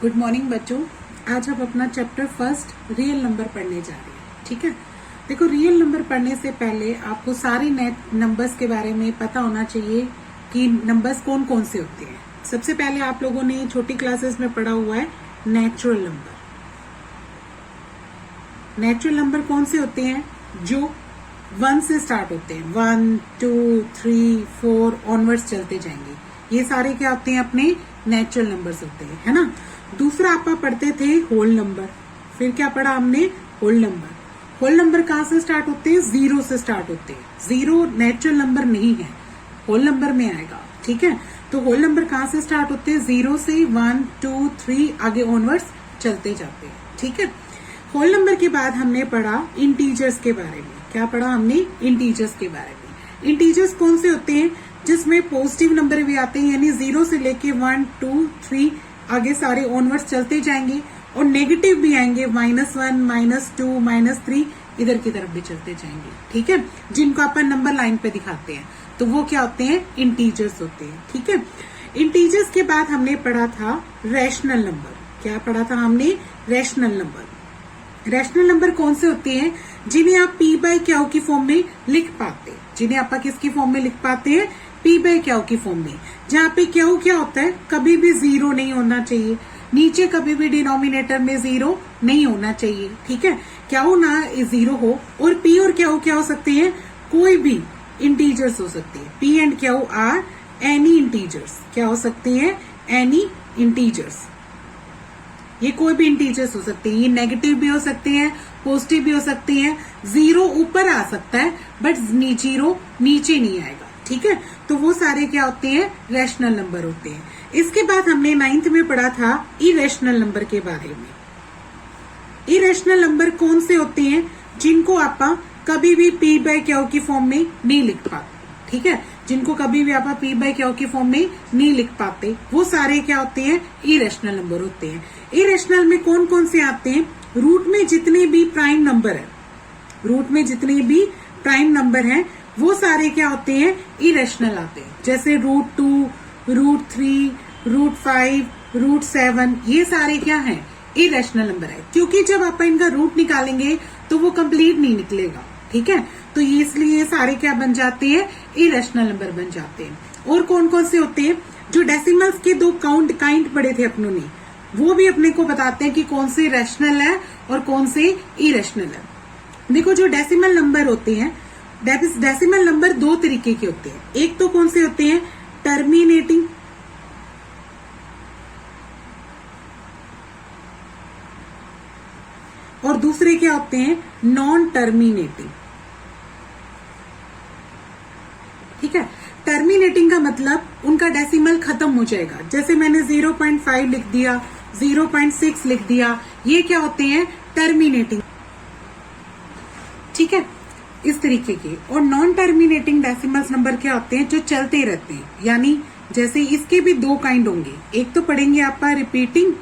Good morning बच्चों। आज हम अपना चैप्टर फर्स्ट रियल नंबर पढ़ने जा रहे हैं। ठीक है, देखो रियल नंबर पढ़ने से पहले आपको सारे नंबर्स के बारे में पता होना चाहिए कि नंबर्स कौन कौन से होते हैं। सबसे पहले आप लोगों ने छोटी क्लासेस में पढ़ा हुआ है नेचुरल नंबर। नेचुरल नंबर कौन से होते हैं? जो 1 से स्टार्ट होते हैं, 1, 2, 3, 4 ऑनवर्ड्स चलते जाएंगे। ये सारे क्या होते हैं? अपने नेचुरल नंबर्स होते हैं, है ना। दूसरा आप पढ़ते थे होल नंबर। फिर क्या पढ़ा हमने? Whole number. होल नंबर कहाँ से स्टार्ट होते हैं? 0 से स्टार्ट होते हैं। 0 नेचुरल नंबर नहीं है, होल नंबर में आएगा। ठीक है, तो होल नंबर कहाँ से स्टार्ट होते हैं? 0 से 1, 2, 3 आगे ऑनवर्ड्स चलते जाते हैं। ठीक है, होल नंबर के बाद हमने पढ़ा इंटीजर्स के बारे में। क्या पढ़ा हमने? इंटीजर्स के बारे में। इंटीजर्स कौन से होते हैं? जिसमें पॉजिटिव नंबर भी आते हैं, यानी 0 से लेके 1, 2, 3 आगे सारे ऑनवर्ड्स चलते जाएंगे, और नेगेटिव भी आएंगे, -1, -2, -3 इधर की तरफ भी चलते जाएंगे। ठीक है, जिनको अपन नंबर लाइन पे दिखाते हैं, तो वो क्या होते हैं? इंटीजर्स होते हैं। ठीक है, इंटीजर्स के बाद हमने पढ़ा था रैशनल नंबर। क्या पढ़ा था हमने? Rational number. रैशनल नंबर कौन से होते हैं? जिन्हें आप p/q की फॉर्म में लिख पाते हैं। जिन्हें आप किसकी फॉर्म में लिख पाते हैं? p/q की फॉर्म में। जहाँ पे q क्या होता है? कभी भी 0 नहीं होना चाहिए, नीचे कभी भी डिनोमिनेटर में 0 नहीं होना चाहिए। ठीक है, q ना 0 हो, और p और q क्या हो सकते हैं? कोई भी इंटीजर्स हो सकते हैं। p and q are any integers. क्या हो सकते हैं? Any integers. ये कोई भी इंटीजर्स हो सकते हैं। ये नेगेटिव भी हो सकते हैं, पॉजिटिव भी हो सकते हैं। 0 ऊपर आ सकता है, बट 0 नीचे नहीं आएगा। ठीक है, तो वो सारे क्या होते हैं? रैशनल नंबर होते हैं। इसके बाद हमने 9th में पढ़ा था इरेशनल नंबर के बारे में। इरेशनल नंबर कौन से होते हैं? जिनको आप कभी भी p/q की फॉर्म में नहीं लिख पाते। ठीक है, जिनको कभी भी आप p/q की फॉर्म में नहीं लिख पाते, वो सारे क्या होते हैं? इरेशनल नंबर होते हैं। इरेशनल में कौन कौन से आते हैं? रूट में जितने भी प्राइम नंबर है, रूट में जितने भी प्राइम नंबर हैं, वो सारे क्या होते हैं? इरेशनल आते हैं। जैसे √2, √3, √5, √7, ये सारे क्या हैं? इरेशनल नंबर है। क्योंकि जब आप इनका रूट निकालेंगे तो वो कंप्लीट नहीं निकलेगा। ठीक है, तो ये इसलिए ये सारे क्या बन जाते हैं? इरेशनल नंबर बन जाते हैं। और कौन कौन से होते हैं? जो डेसिमल्स के 2 काइंड पढ़े थे अपनों ने, वो भी अपने को बताते हैं कि कौन से रैशनल है और कौन से इरेशनल है। देखो, जो डेसिमल नंबर होते हैं, डेसिमल नंबर 2 तरीके के होते हैं। एक तो कौन से होते हैं? टर्मिनेटिंग, और दूसरे क्या होते हैं? Non terminating. ठीक है, टर्मिनेटिंग का मतलब उनका डेसिमल खत्म हो जाएगा। जैसे मैंने 0.5 लिख दिया, 0.6 लिख दिया, ये क्या होते हैं? टर्मिनेटिंग। ठीक है, इस तरीके के। और नॉन टर्मिनेटिंग डेसिमल्स नंबर क्या होते हैं? जो चलते रहते हैं। यानी जैसे इसके भी 2 काइंड होंगे। एक तो पढ़ेंगे आपका रिपीटिंग,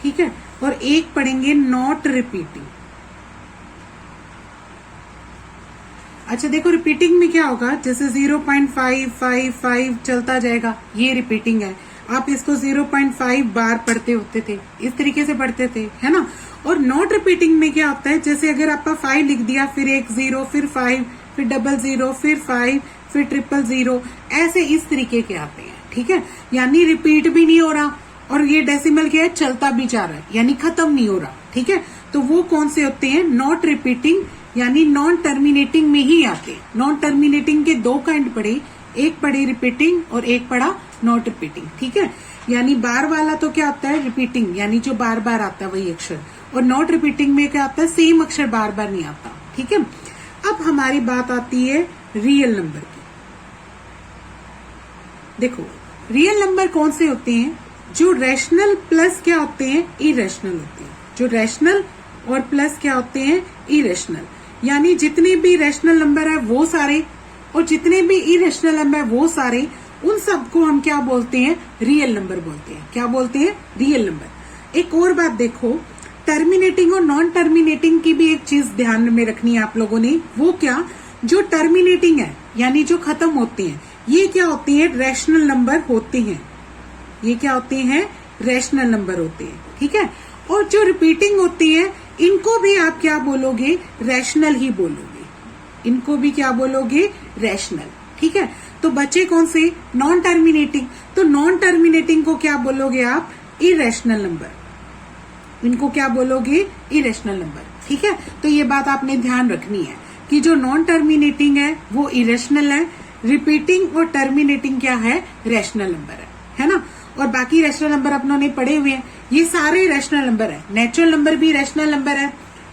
ठीक है, और एक पढ़ेंगे नॉट रिपीटिंग। अच्छा देखो, रिपीटिंग में क्या होगा? जैसे 0.555 चलता जाएगा, ये रिपीटिंग है। आप इसको 0.5 बार पढ़ते होते थे, इस तरीके से पढ़ते थे, है ना। और नॉट रिपीटिंग में क्या होता है? जैसे अगर आपका 5 लिख दिया, फिर 1 0, फिर 5, फिर 00, फिर 5, फिर 000, ऐसे इस तरीके के आते हैं। ठीक है, यानी रिपीट भी नहीं हो रहा, और ये डेसिमल क्या है? चलता भी जा रहा है, यानी खत्म नहीं हो रहा। ठीक है, तो वो कौन से होते हैं? नॉट रिपीटिंग, यानी नॉन टर्मिनेटिंग में ही आते हैं। नॉन टर्मिनेटिंग के 2 काइंड पढ़े, एक पढ़े रिपीटिंग और एक पढ़ा नॉट रिपीटिंग। ठीक है, यानी बार वाला तो क्या होता है? रिपीटिंग, यानी जो बार बार आता है वही अक्षर। और नॉट रिपीटिंग में क्या आता है? सेम अक्षर बार बार नहीं आता। ठीक है, अब हमारी बात आती है रियल नंबर की। देखो, रियल नंबर कौन से होते हैं? जो रैशनल प्लस क्या होते हैं? इरेशनल होते हैं। जो रैशनल और प्लस क्या होते हैं? इरेशनल। यानी जितने भी रैशनल नंबर है वो सारे, और जितने भी इरेशनल नंबर है वो सारे, उन सबको हम क्या बोलते हैं? रियल नंबर बोलते हैं। क्या बोलते हैं? Real number. एक और बात देखो, टर्मिनेटिंग और नॉन टर्मिनेटिंग की भी एक चीज ध्यान में रखनी है आप लोगों ने। वो क्या? जो टर्मिनेटिंग है, यानी जो खत्म होते हैं, ये क्या होते हैं? रैशनल नंबर होते हैं। ये क्या होते हैं? रैशनल नंबर होते हैं, ठीक है। और जो रिपीटिंग होती है इनको भी आप क्या बोलोगे, रैशनल ही बोलोगे, इनको भी क्या बोलोगे, रैशनल, ठीक है। तो बचे कौन से, नॉन टर्मिनेटिंग, तो नॉन टर्मिनेटिंग को क्या बोलोगे आप, इरेशनल नंबर, इनको क्या बोलोगे, इरेशनल नंबर, ठीक है। तो ये बात आपने ध्यान रखनी है कि जो नॉन टर्मिनेटिंग है वो इरेशनल है, रिपीटिंग और टर्मिनेटिंग क्या है, रैशनल नंबर है ना। और बाकी रैशनल नंबर अपनों ने पढ़े हुए हैं, ये सारे रैशनल नंबर है। नेचुरल नंबर भी रैशनल नंबर है,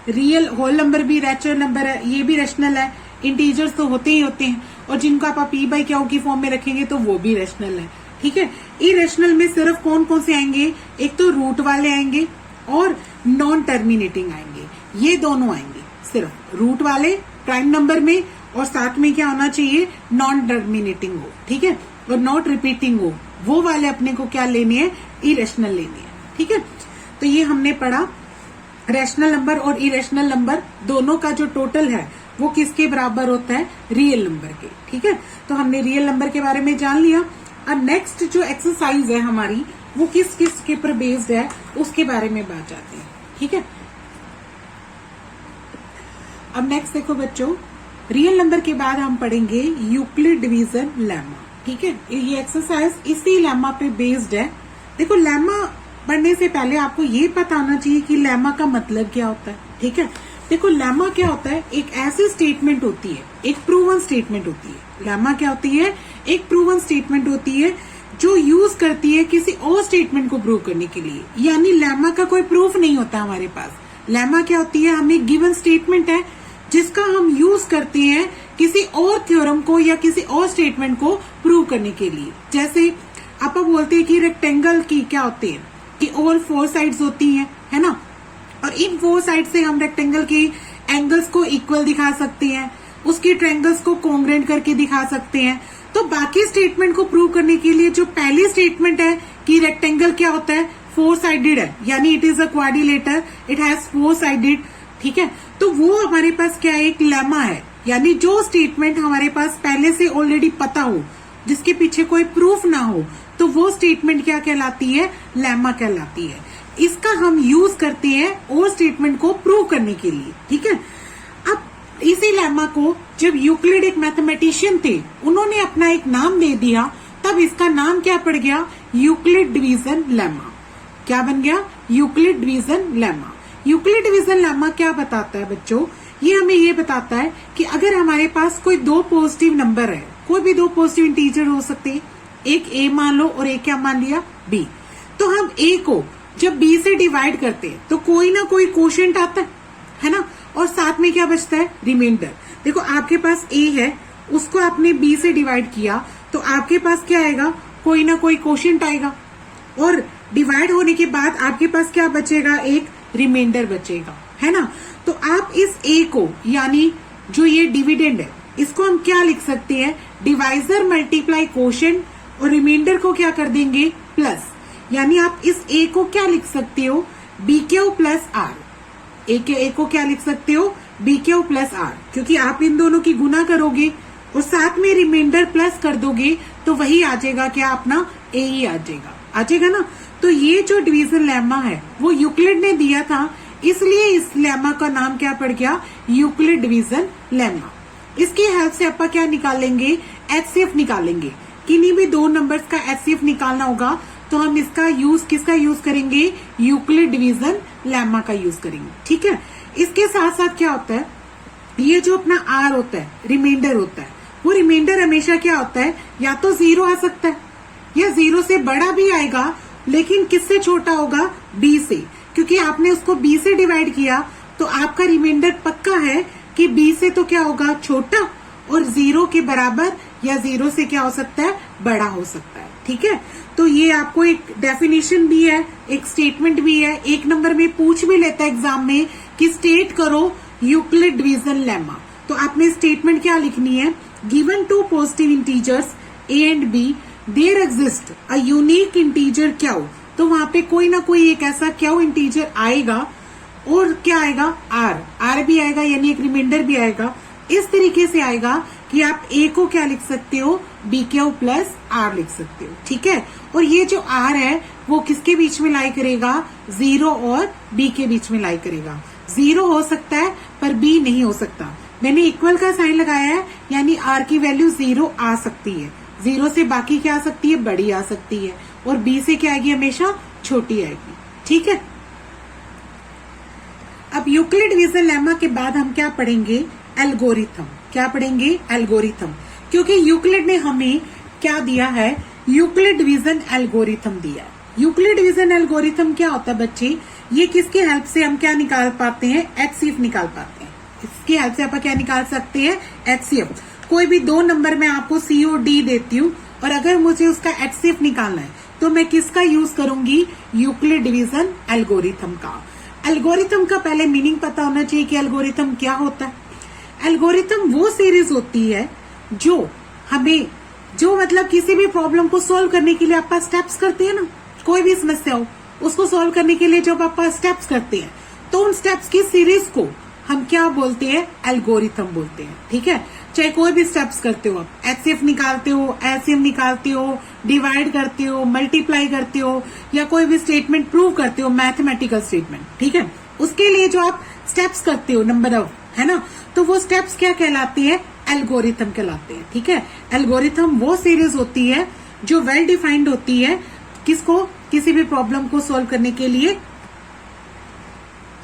रियल होल नंबर भी रैशनल नंबर है, ये भी रैशनल है। इंटीजर्स तो होते ही होते हैं, और जिनको आप पी बाई क्यू की फॉर्म में रखेंगे तो वो भी रैशनल है, ठीक है। इरेशनल में सिर्फ कौन कौन से आएंगे, एक तो रूट वाले आएंगे और नॉन टर्मिनेटिंग आएंगे, ये दोनों आएंगे, सिर्फ रूट वाले प्राइम नंबर में, और साथ में क्या होना चाहिए, नॉन टर्मिनेटिंग हो, ठीक है, और नॉट रिपीटिंग हो, वो वाले अपने को क्या लेने हैं, इरेशनल लेने हैं, ठीक है। तो ये हमने पढ़ा रैशनल नंबर और इरेशनल नंबर दोनों का जो टोटल है वो किसके बराबर होता है, रियल नंबर के, ठीक है। तो हमने रियल नंबर के बारे में जान लिया। अब नेक्स्ट जो एक्सरसाइज है हमारी वो किस किस के पर बेस्ड है उसके बारे में बात जाते हैं, ठीक है। अब नेक्स्ट देखो बच्चों, रियल नंबर के बाद हम पढ़ेंगे यूक्लिड डिवीजन लेमा, ठीक है। ये एक्सरसाइज इसी लेमा पे बेस्ड है। देखो लेमा पढ़ने से पहले आपको ये पता होना चाहिए कि लेमा का मतलब क्या होता है, ठीक है। देखो लेमा क्या होता है, एक ऐसी स्टेटमेंट होती है, एक प्रूवन स्टेटमेंट होती है। लेमा क्या होती है, एक प्रूवन स्टेटमेंट होती है जो यूज करती है किसी और स्टेटमेंट को प्रूव करने के लिए। यानी लेमा का कोई प्रूफ नहीं होता हमारे पास। लेमा क्या होती है, हमें गिवन स्टेटमेंट है जिसका हम यूज करते हैं किसी और थ्योरम को या किसी और स्टेटमेंट को प्रूव करने के लिए। जैसे आप बोलते हैं कि रेक्टेंगल की क्या होते हैं, कि ऑल 4 साइड्स होती हैं, है ना, और इन 4 साइड से हम रेक्टेंगल के एंगल्स को इक्वल दिखा सकते हैं, उसके ट्रायंगल्स को कॉन्ग्रुएंट करके दिखा सकते हैं। तो बाकी स्टेटमेंट को प्रूव करने के लिए जो पहली स्टेटमेंट है कि रेक्टेंगल क्या होता है, 4 साइडेड है, यानी it is a quadrilateral, it has 4 sided, ठीक है। तो वो हमारे पास क्या है, एक लेमा है। यानी जो स्टेटमेंट हमारे पास पहले से ऑलरेडी पता हो, जिसके पीछे कोई प्रूफ ना हो, तो वो स्टेटमेंट क्या कहलाती है, लेमा कहलाती है। इसका हम यूज करते हैं और स्टेटमेंट को प्रूव करने के लिए, ठीक है। अब इसी लेमा को जब यूक्लिड एक मैथमेटिशियन थे, उन्होंने अपना एक नाम दे दिया, तब इसका नाम क्या पड़ गया, यूक्लिड डिवीजन लेमा। क्या बन गया, Euclid division lemma. Euclid division lemma क्या बताता है बच्चों, ये हमें ये बताता है कि अगर हमारे पास कोई 2 पॉजिटिव नंबर है, कोई भी 2 पॉजिटिव इंटीजर हो सकते हैं, एक ए मान लो और एक क्या मान लिया, बी, तो हम ए को जब बी से डिवाइड करते हैं तो कोई ना कोई कोशेंट आता है ना, और साथ में क्या बचता है, रिमाइंडर। देखो आपके पास ए है, उसको आपने बी से डिवाइड किया तो आपके पास क्या आएगा, कोई ना कोई कोशेंट आएगा, और डिवाइड होने के बाद आपके पास क्या बचेगा, एक रिमाइंडर बचेगा, है ना। तो आप इस ए को, यानी जो ये डिविडेंड है, इसको हम क्या लिख सकते हैं, डिवाइजर मल्टीप्लाई कोशेंट, और रिमाइंडर को क्या कर देंगे, प्लस। यानी आप इस ए को क्या लिख सकते हो, बी क्यू प्लस आर। ए को क्या लिख सकते हो, बी क्यू प्लस आर, क्योंकि आप इन दोनों की गुना करोगे और साथ में रिमाइंडर प्लस कर दोगे तो वही आ जाएगा, क्या अपना ए ही आ जाएगा ना। तो ये जो डिवीजन लेमा है वो यूक्लिड ने दिया था, इसलिए इस लेमा का नाम क्या पड़ गया, यूक्लिड डिवीजन लेमा। इसकी हेल्प से आप क्या निकालेंगे, एचसीएफ निकालेंगे। किन्हीं भी 2 नंबर्स का एचसीएफ निकालना होगा तो हम इसका यूज किसका यूज करेंगे, यूक्लिड डिवीजन लेमा का यूज करेंगे, ठीक है। इसके साथ साथ क्या होता है, ये जो अपना आर होता है, रिमाइंडर होता है, वो रिमाइंडर हमेशा क्या होता है, या तो 0 आ सकता है या 0 से बड़ा भी आएगा, लेकिन किससे छोटा होगा, बी से, क्योंकि आपने उसको बी से डिवाइड किया तो आपका रिमाइंडर पक्का है कि बी से तो क्या होगा, छोटा, और 0 के बराबर या 0 से क्या हो सकता है, बड़ा हो सकता है, ठीक है। तो ये आपको एक डेफिनेशन भी है, एक स्टेटमेंट भी है, 1 नंबर में पूछ भी लेता है एग्जाम में कि स्टेट करो यूक्लिड डिवीजन लेमा। तो आपने स्टेटमेंट क्या लिखनी है, given 2 positive integers a and b, there exist a unique integer q. तो वहां पे कोई ना कोई एक ऐसा क्यू इंटीजर आएगा, और क्या आएगा, आर भी आएगा, यानी एक रिमाइंडर भी आएगा। इस तरीके से आएगा कि आप ए को क्या लिख सकते हो, बी क्यू प्लस आर लिख सकते हो, ठीक है। और ये जो आर है वो किसके बीच में लाई करेगा, 0 और बी के बीच में लाई करेगा। 0 हो सकता है पर बी नहीं हो सकता। मैंने इक्वल का साइन लगाया है, यानी आर की वैल्यू 0 आ सकती है। 0 से बाकी क्या आ सकती है, बड़ी आ सकती है, और बी से क्या आएगी, हमेशा छोटी आएगी, ठीक है। अब यूक्लिड डिवीजन लेमा के बाद हम क्या पढ़ेंगे, एल्गोरिथम। क्या पढ़ेंगे, एल्गोरिथम, क्योंकि यूक्लिड ने हमें क्या दिया है, यूक्लिड डिवीजन एल्गोरिथम दिया है। यूक्लिड डिवीजन एल्गोरिथम क्या होता है बच्चे, ये किसके हेल्प से हम क्या निकाल पाते हैं, एचसीएफ निकाल पाते हैं। इसकी हेल्प से आप क्या निकाल सकते हैं, एचसीएफ। कोई भी 2 नंबर में आपको सी और डी देती हूँ, और अगर मुझे उसका एचसीएफ निकालना है तो मैं किसका यूज करूंगी, यूक्लिड डिवीजन एल्गोरिथम का। एल्गोरिथम का पहले मीनिंग पता होना चाहिए कि एल्गोरिथम क्या होता है। एल्गोरिथम वो सीरीज होती है जो हमें, जो मतलब किसी भी प्रॉब्लम को सॉल्व करने के लिए आप स्टेप्स करते हैं ना, कोई भी समस्या हो उसको सॉल्व करने के लिए जब आप स्टेप्स करते हैं तो उन स्टेप्स की सीरीज को हम क्या बोलते हैं, एल्गोरिथम बोलते हैं, ठीक है। चाहे कोई भी स्टेप्स करते हो, आप एचसीएफ निकालते हो, एलसीएम निकालते हो, डिवाइड करते हो, मल्टीप्लाई करते हो, या कोई भी स्टेटमेंट प्रूव करते हो, मैथमेटिकल स्टेटमेंट, ठीक है, उसके लिए जो आप स्टेप्स करते हो नंबर ऑफ, है ना, तो वो स्टेप्स क्या कहलाते हैं, एल्गोरिथम कहलाते हैं, ठीक है। एल्गोरिथम वो सीरीज होती है जो वेल डिफाइंड होती है, किसको, किसी भी प्रॉब्लम को सॉल्व करने के लिए,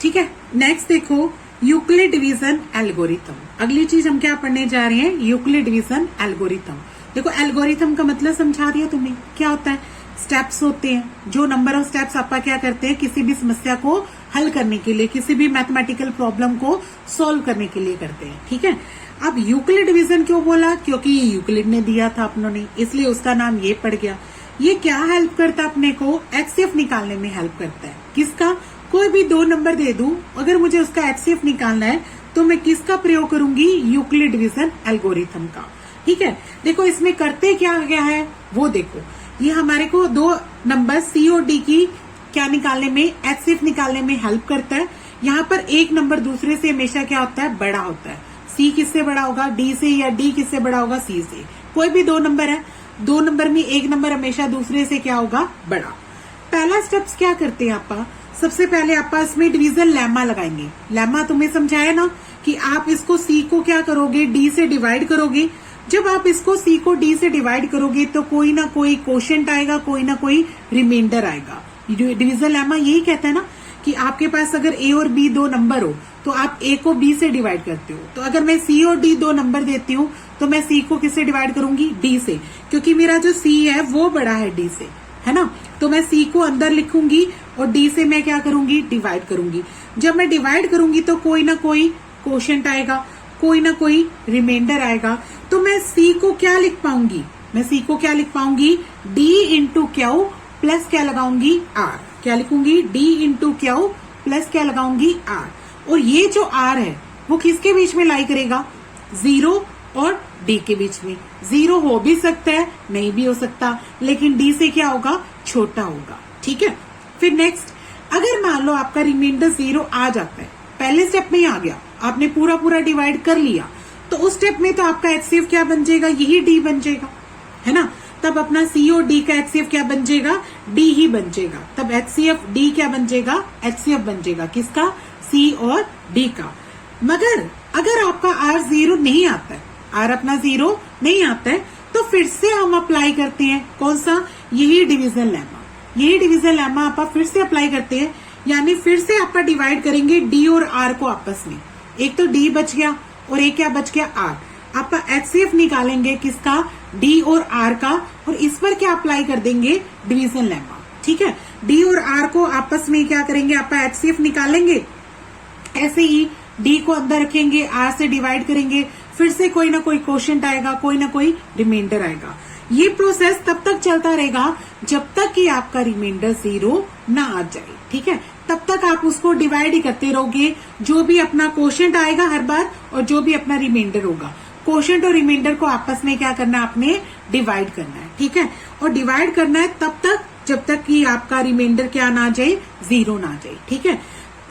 ठीक है। नेक्स्ट देखो, यूक्लिड डिवीजन एल्गोरिथम। अगली चीज हम क्या पढ़ने जा रहे हैं, यूक्लिड डिवीजन एल्गोरिथम। देखो एल्गोरिथम का मतलब समझा दिया तुम्हें, क्या होता है, स्टेप्स होते हैं, जो नंबर ऑफ स्टेप्स आप क्या करते हैं किसी भी समस्या को हल करने के लिए, किसी भी मैथमेटिकल प्रॉब्लम को सॉल्व करने के लिए करते हैं, ठीक है। अब यूक्लिड डिवीजन क्यों बोला, क्योंकि ये यूक्लिड ने दिया था अपनों ने, इसलिए उसका नाम ये पड़ गया। ये क्या हेल्प करता है अपने को, एचसीएफ निकालने में हेल्प करता है। किसका, कोई भी 2 नंबर दे दूं, अगर मुझे उसका एचसीएफ निकालना है तो मैं किसका प्रयोग करूंगी, यूक्लिड डिवीजन एल्गोरिथम का, ठीक है। देखो इसमें करते क्या गया है वो देखो, ये हमारे को 2 नंबर सी और डी की क्या निकालने में, एचसीएफ निकालने में हेल्प करता है। यहाँ पर एक नंबर दूसरे से हमेशा क्या होता है, बड़ा होता है। सी किससे बड़ा होगा, डी से, या डी किससे बड़ा होगा, सी से। कोई भी 2 नंबर है, 2 नंबर में एक नंबर हमेशा दूसरे से क्या होगा, बड़ा। पहला स्टेप्स क्या करते हैं आपा, सबसे पहले आप इसमें डिवीजन लेमा लगाएंगे। लेमा तुम्हें समझाया ना कि आप इसको सी को क्या करोगे, डी से डिवाइड करोगे। जब आप इसको सी को डी से डिवाइड करोगे तो कोई ना कोई कोशेंट आएगा, कोई ना कोई रिमाइंडर आएगा। डिवीजन लेमा यही कहता है ना कि आपके पास अगर ए और बी 2 नंबर हो तो आप ए को बी से डिवाइड करते हो। तो अगर मैं सी और डी 2 नंबर देती हूँ तो मैं सी को किससे डिवाइड करूंगी, डी से, क्योंकि मेरा जो सी है वो बड़ा है डी से, है ना। तो मैं सी को अंदर लिखूंगी और डी से मैं क्या करूंगी, डिवाइड करूंगी। जब मैं डिवाइड करूंगी तो कोई ना कोई कोशेंट आएगा, कोई ना कोई रिमाइंडर आएगा। तो मैं सी को क्या लिख पाऊंगी, मैं सी को क्या लिख पाऊंगी, डी इंटू क्यू प्लस क्या लगाऊंगी, आर। क्या लिखूंगी, डी इंटू क्यू प्लस क्या लगाऊंगी, आर। और ये जो आर है वो किसके बीच में लाई करेगा, 0 और डी के बीच में। 0 हो भी सकता है, नहीं भी हो सकता, लेकिन डी से क्या होगा, छोटा होगा, ठीक है। फिर नेक्स्ट, अगर मान लो आपका रिमाइंडर 0 आ जाता है, पहले स्टेप में ही आ गया, आपने पूरा डिवाइड कर लिया, तो उस स्टेप में तो आपका एचसीएफ क्या बन जाएगा, यही डी बन जाएगा, है ना। तब अपना सी और डी का एचसीएफ क्या बन जाएगा, डी ही बन जाएगा। तब एचसीएफ डी क्या बन जाएगा, एचसीएफ बन जाएगा, किसका, सी और डी का। मगर अगर आपका आर 0 नहीं आता है, आर अपना 0 नहीं आता है, तो फिर से हम अप्लाई करते हैं, कौन सा, यही डिवीजन लेमा। यही डिवीजन लेमा आप फिर से अप्लाई करते हैं, यानी फिर से आप डिवाइड करेंगे डी और आर को आपस में। एक तो डी बच गया और एक क्या बच गया, आर। आप एचसीएफ निकालेंगे किसका, डी और आर का, और इस पर क्या अप्लाई कर देंगे, डिवीजन लेमा, ठीक है। डी और आर को आपस में क्या करेंगे, आप एचसीएफ निकालेंगे, ऐसे ही डी को अंदर रखेंगे, आर से डिवाइड करेंगे, फिर से कोई ना कोई क्वोशिएंट आएगा, कोई ना कोई रिमाइंडर आएगा। ये प्रोसेस तब तक चलता रहेगा जब तक कि आपका रिमाइंडर 0 ना आ जाए, ठीक है। तब तक आप उसको डिवाइड ही करते रहोगे, जो भी अपना क्वोशिएंट आएगा हर बार और जो भी अपना रिमाइंडर होगा, क्वोशिएंट और रिमाइंडर को आपस में क्या करना है, आपने डिवाइड करना है, ठीक है। और डिवाइड करना है तब तक जब तक कि आपका रिमाइंडर क्या ना आ जाए, 0 ना आ जाए, ठीक है।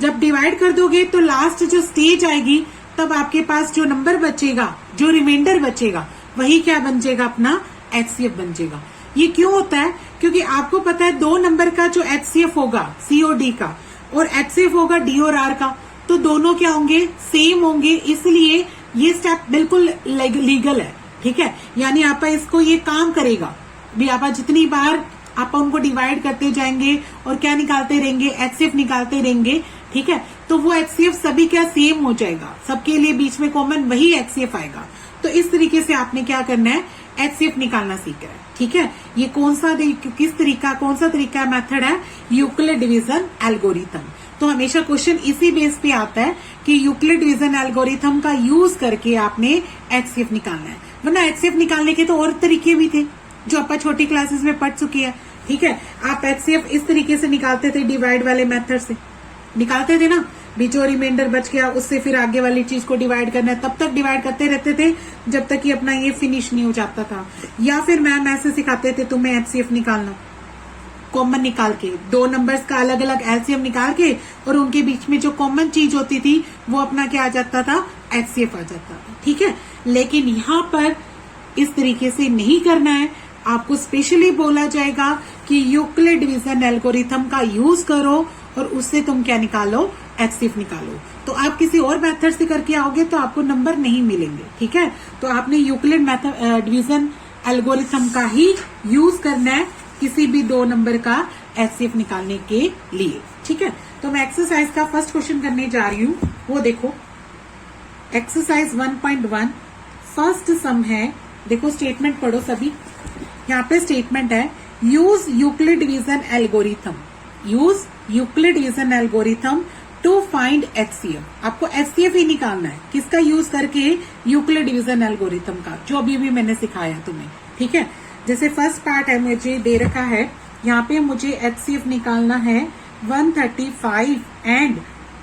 जब डिवाइड कर दोगे तो लास्ट जो स्टेज आएगी तब आपके पास जो नंबर बचेगा, जो रिमाइंडर बचेगा, वही क्या बन जाएगा, अपना एचसीएफ बन जाएगा। ये क्यों होता है? क्योंकि आपको पता है 2 नंबर का जो एचसीएफ होगा सीओडी का और एचसीएफ होगा डी और आर का, तो दोनों क्या होंगे, सेम होंगे, इसलिए ये स्टेप बिल्कुल लीगल है। ठीक है, यानी आप इसको ये काम करेगा भी, आप जितनी बार आप उनको डिवाइड करते जाएंगे और क्या निकालते रहेंगे, एचसीएफ निकालते रहेंगे। ठीक है, तो वो एचसीएफ सभी क्या सेम हो जाएगा, सबके लिए बीच में कॉमन वही एचसीएफ आएगा। तो इस तरीके से आपने क्या करना है, एचसीएफ निकालना सीखना है। ठीक है, ये कौन सा तरीका मेथड है, यूक्लिड डिवीजन एल्गोरिथम। तो हमेशा क्वेश्चन इसी बेस पे आता है कि यूक्लिड डिवीजन एल्गोरिथम का यूज करके आपने एचसीएफ निकालना है, वरना एचसीएफ निकालने के तो और तरीके भी थे जो आप छोटी क्लासेस में पढ़ चुकी है। ठीक है, आप एचसीएफ इस तरीके से निकालते थे, डिवाइड वाले मेथड से निकालते थे ना, भी जो रिमाइंडर बच गया उससे फिर आगे वाली चीज को डिवाइड करना है, तब तक डिवाइड करते रहते थे जब तक कि अपना ये फिनिश नहीं हो जाता था। या फिर मैम ऐसे सिखाते थे तुम्हें एचसीएफ निकालना, कॉमन निकाल के 2 नंबर्स का अलग अलग एलसीएम निकाल के और उनके बीच में जो कॉमन चीज होती थी वो अपना क्या आ जाता था, एचसीएफ आ जाता था। ठीक है, लेकिन यहाँ पर इस तरीके से नहीं करना है, आपको स्पेशली बोला जाएगा कि यूक्लिड डिवीजन एल्गोरिथम का यूज करो और उससे तुम क्या निकालो, एचसीएफ निकालो। तो आप किसी और मेथड से करके आओगे तो आपको नंबर नहीं मिलेंगे। ठीक है, तो आपने यूक्लिड मेथड डिवीजन एल्गोरिथम का ही यूज करना है किसी भी 2 नंबर का एचसीएफ निकालने के लिए। ठीक है, तो मैं एक्सरसाइज का फर्स्ट क्वेश्चन करने जा रही हूँ, वो देखो एक्सरसाइज 1.1 फर्स्ट सम है। देखो स्टेटमेंट पढ़ो सभी, यहाँ पे स्टेटमेंट है use Euclid division algorithm, use Euclid division algorithm to find HCF. आपको एचसीएफ ही निकालना है, किसका यूज करके, यूक्लिड डिवीजन एल्गोरिथम का, जो अभी भी मैंने सिखाया तुम्हें। ठीक है, जैसे फर्स्ट पार्ट है मुझे दे रखा है, यहाँ पे मुझे एचसीएफ निकालना है 135 एंड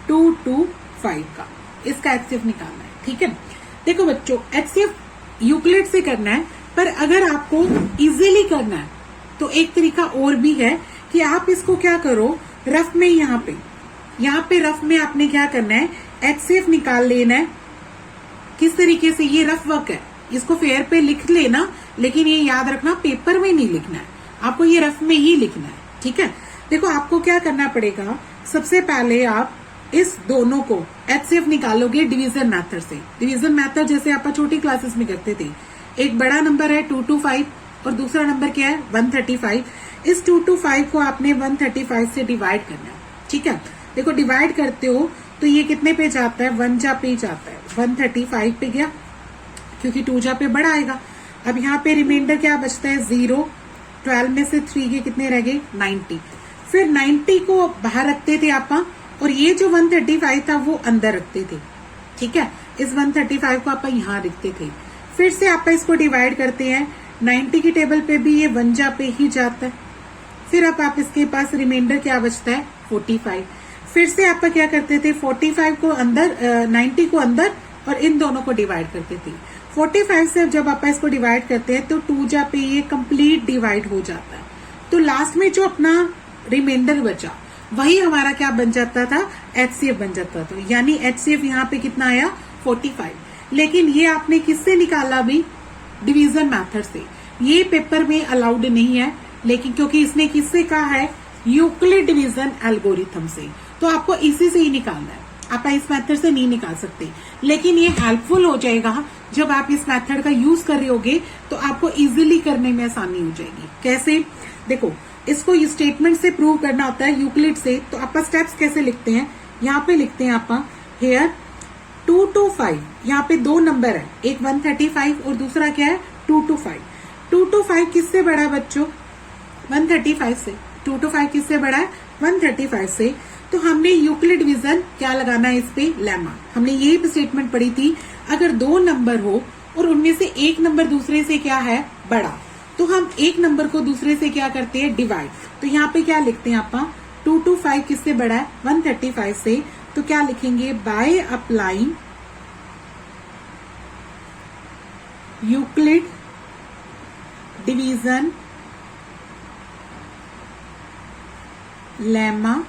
225 का, इसका एचसीएफ निकालना है। ठीक है, देखो बच्चों एचसीएफ यूक्लिड से करना है, पर अगर आपको इजीली करना है तो एक तरीका और भी है कि आप इसको क्या करो, रफ में यहाँ पे रफ में आपने क्या करना है, एचसीएफ निकाल लेना है। किस तरीके से, ये रफ वर्क है, इसको फेयर पे लिख लेना, लेकिन ये याद रखना पेपर में नहीं लिखना है, आपको ये रफ में ही लिखना है। ठीक है, देखो आपको क्या करना पड़ेगा, सबसे पहले आप इस दोनों को एचसीएफ निकालोगे डिवीजन मेथड से। डिवीजन मेथड जैसे आप छोटी क्लासेस में करते थे, एक बड़ा नंबर है 225 और दूसरा नंबर क्या है 135। इस 225 को आपने 135 से डिवाइड करना है। ठीक है, देखो डिवाइड करते हो तो ये कितने पे जाता है, 1 जा पे जाता है, 135 पे गया क्योंकि 2 जा पे बड़ा आएगा। अब यहाँ पे रिमाइंडर क्या बचता है 0, 12 में से 3 के कितने रह गए 90। फिर 90 को बाहर रखते थे आप, और ये जो 135 था वो अंदर रखते थे। ठीक है, इस 135 को आप यहाँ लिखते थे। फिर से आप इसको डिवाइड करते हैं, 90 की टेबल पे भी ये 1 जा पे ही जाता है। फिर अब आप इसके पास रिमाइंडर क्या बचता है 45। फिर से आप क्या करते थे, 45 को अंदर 90 को अंदर और इन दोनों को डिवाइड करते थे। 45 से जब आप इसको डिवाइड करते हैं तो 2 जा पे ये कंप्लीट डिवाइड हो जाता है। तो लास्ट में जो अपना रिमाइंडर बचा वही हमारा क्या बन जाता था, एचसीएफ बन जाता था। यानी एचसीएफ यहाँ पे कितना आया 45। लेकिन ये आपने किससे निकाला भी, डिवीजन मेथड से। ये पेपर में अलाउड नहीं है, लेकिन क्योंकि इसने किससे कहा है, यूक्लिड डिवीजन एल्गोरिथम से, तो आपको इसी से ही निकालना है। आप इस मेथड से नहीं निकाल सकते, लेकिन ये हेल्पफुल हो जाएगा जब आप इस मेथड का यूज कर रहे होगे तो आपको इजीली करने में आसानी हो जाएगी। कैसे, देखो इसको स्टेटमेंट से प्रूव करना होता है यूक्लिड से, तो आप स्टेप्स कैसे लिखते हैं, यहाँ पे लिखते हैं आप हेयर 2 to 5। यहाँ पे 2 नंबर है, एक 135 और दूसरा क्या है 2 to 5। 2 to 5 किससे बड़ा है बच्चों, 135 से। 2 to 5 किससे बड़ा है 135 से। तो हमने यूक्लिड डिवीजन क्या लगाना है इस पे, लेमा। हमने यही स्टेटमेंट पढ़ी थी, अगर 2 नंबर हो और उनमें से एक नंबर दूसरे से क्या है बड़ा, तो हम एक नंबर को दूसरे से क्या करते हैं डिवाइड। तो यहाँ पे क्या लिखते हैं आप, 2 to 5 किससे बड़ा है 135 से, तो क्या लिखेंगे, by applying Euclid division lemma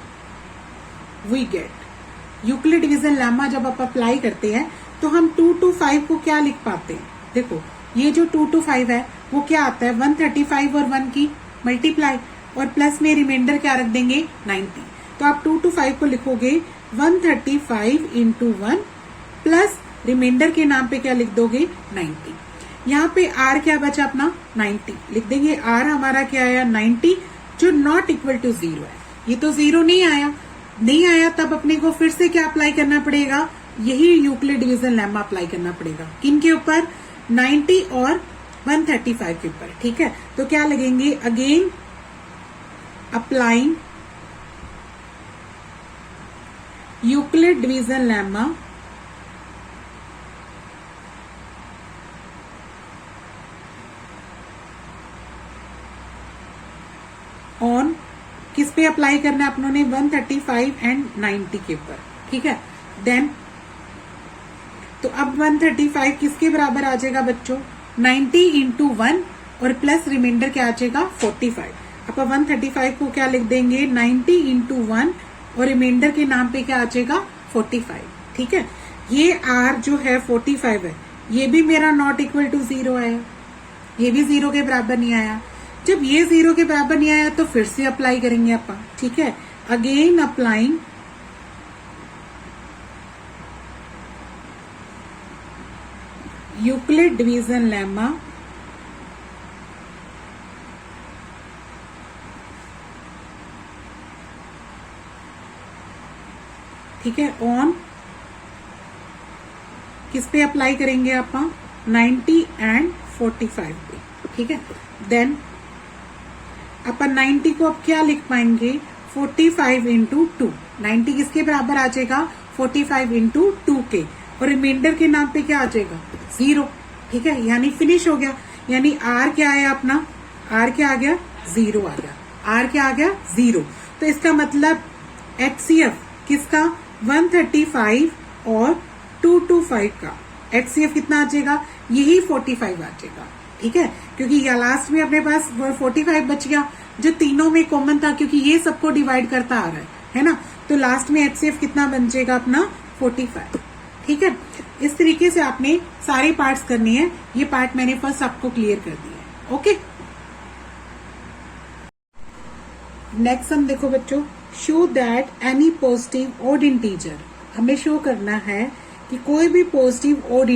we get. Euclid division lemma जब आप अप्लाई करते हैं तो हम 2 to 5 को क्या लिख पाते हैं? देखो ये जो 2 to 5 है वो क्या आता है, 135 और 1 की मल्टीप्लाई, और प्लस में रिमाइंडर क्या रख देंगे, 90। तो आप 2 to 5 को लिखोगे 135 into 1 प्लस रिमाइंडर के नाम पे क्या लिख दोगे, 90। यहाँ पे r क्या बचा अपना, 90 लिख देंगे। r हमारा क्या आया, 90, जो नॉट इक्वल टू 0 है। ये तो 0 नहीं आया, तब अपने को फिर से क्या अप्लाई करना पड़ेगा, यही यूक्लिड डिवीजन लेमा अप्लाई करना पड़ेगा। किन के ऊपर, 90 और 135 के ऊपर। ठीक है, तो क्या लगेंगे, again applying Euclid division lemma on, किस पे अप्लाई करना है अपनों ने, 135 एंड 90 के ऊपर। ठीक है, देन तो अब 135 किसके बराबर आ जाएगा बच्चों, 90 इंटू 1 और प्लस रिमाइंडर क्या आ जाएगा, 45। अब 135 को क्या लिख देंगे, 90 इंटू 1 और रिमाइंडर के नाम पे क्या आ जाएगा, 45। ठीक है, ये r जो है 45 है, ये भी मेरा नॉट इक्वल टू 0 है, ये भी 0 के बराबर नहीं आया। जब ये 0 के बराबर नहीं आया तो फिर से अप्लाई करेंगे अपन। ठीक है, again applying Euclid division lemma ठीक है, ऑन किस पे अप्लाई करेंगे अपन, 90 एंड 45 पे। ठीक है, देन अपन 90 को अब क्या लिख पाएंगे, 45 इंटू 2। 90 किसके बराबर आ जाएगा, 45 इंटू 2 के, और रिमाइंडर के नाम पे क्या आ जाएगा, 0। ठीक है, यानी फिनिश हो गया। यानी r क्या आया अपना, r क्या आ गया, 0 आ गया। r क्या आ गया, 0। तो इसका मतलब HCF किसका, 135 और 225 का HCF कितना आ जाएगा, यही 45 आ जाएगा। ठीक है, क्योंकि या लास्ट में अपने पास 45 बच गया जो तीनों में कॉमन था, क्योंकि ये सबको डिवाइड करता आ रहा है ना। तो लास्ट में HCF कितना बन जाएगा अपना, 45। ठीक है, इस तरीके से आपने सारे पार्ट्स करने हैं। ये पार्ट मैंने फर्स्ट आपको क्लियर कर दिया है। ओके, नेक्स्ट हम देखो बच्चों, show that any positive odd integer, हमें शो करना है कि कोई भी पॉजिटिव ऑड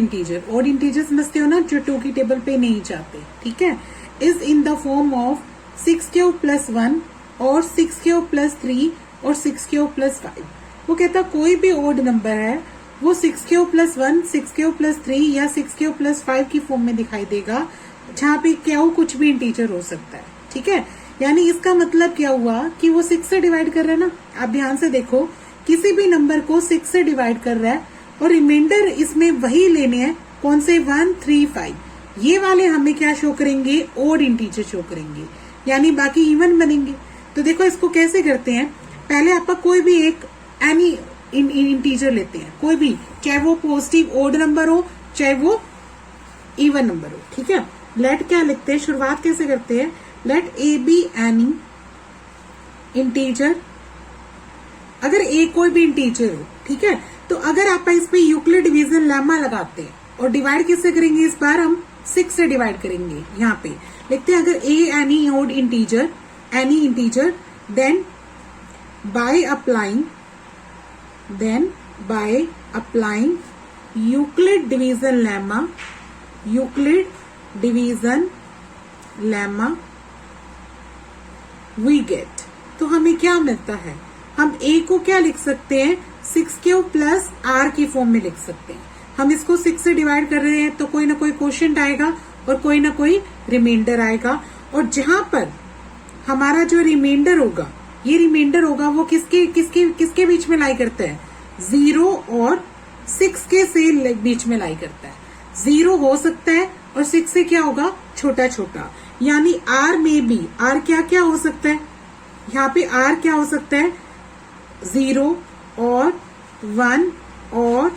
इंटीजर समझते हो ना, जो 2 की टेबल पे नहीं जाते। ठीक है, is in the form of 6⁻+1 और 6⁻+3 और 6⁻+5। वो कहता कोई भी ऑड नंबर है वो 6⁻+1, 6⁻+3 या 6⁻+5 की फॉर्म में दिखाई देगा, जहाँ पे क्या हो, कुछ भी इंटीजर हो सकता है। ठीक है, यानी इसका मतलब क्या हुआ कि वो 6 से डिवाइड कर रहा है ना। आप ध्यान से देखो, किसी भी नंबर को 6 से डिवाइड कर रहा है और रिमाइंडर इसमें वही लेने हैं, कौन से, 1, 3, 5। ये वाले हमें क्या शो करेंगे, ऑड इंटीजर शो करेंगे, यानी बाकी इवन बनेंगे। तो देखो इसको कैसे करते हैं, पहले आपका कोई भी एक एनी इंटीजर लेते हैं, कोई भी, चाहे वो पॉजिटिव ऑड नंबर हो चाहे वो इवन नंबर हो। ठीक है, लेट क्या लिखते हैं, शुरुआत कैसे करते हैं, let a B any integer, अगर ए कोई भी इंटीजर हो। ठीक है, तो अगर आप इस पे यूक्लिड डिवीजन लेमा लगाते हैं और डिवाइड किससे करेंगे, इस बार हम 6 से डिवाइड करेंगे। यहाँ पे लिखते हैं, अगर a any odd integer, any integer, then by applying Euclid division lemma we get. तो हमें क्या मिलता है, हम a को क्या लिख सकते हैं, 6⁻+r की फॉर्म में लिख सकते हैं। हम इसको 6 से डिवाइड कर रहे हैं तो कोई ना कोई क्वोशिएंट आएगा और कोई ना कोई रिमाइंडर आएगा, और जहां पर हमारा जो रिमाइंडर होगा, ये रिमाइंडर होगा वो किसके बीच में लाई करता है, 0 और 6 के से बीच में लाई करता है। 0 हो सकता है और 6 से क्या होगा, छोटा छोटा, यानी r में भी r क्या हो सकता है, यहाँ पे r क्या हो सकता है, 0 और 1 और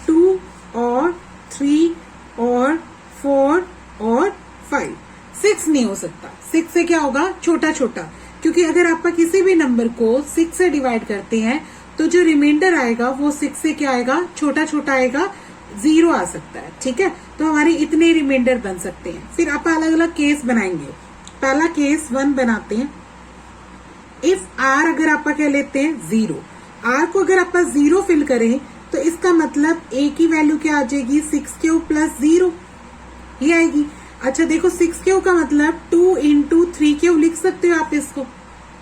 2 और 3 और 4 और 5। 6 नहीं हो सकता, 6 से क्या होगा, छोटा छोटा, क्योंकि अगर आप किसी भी नंबर को 6 से डिवाइड करते हैं तो जो रिमाइंडर आएगा वो 6 से क्या आएगा, छोटा छोटा आएगा, जीरो आ सकता है, ठीक है। तो हमारे इतने रिमाइंडर बन सकते हैं। फिर आप अलग अलग केस बनाएंगे। पहला केस 1 बनाते हैं। इफ आर अगर आप क्या लेते हैं 0, आर को अगर आप 0 फिल करें तो इसका मतलब ए की वैल्यू क्या आ जाएगी 6 प्लस 0 ये आएगी। अच्छा देखो 6 का मतलब 2 इंटू 3 लिख सकते हो आप इसको,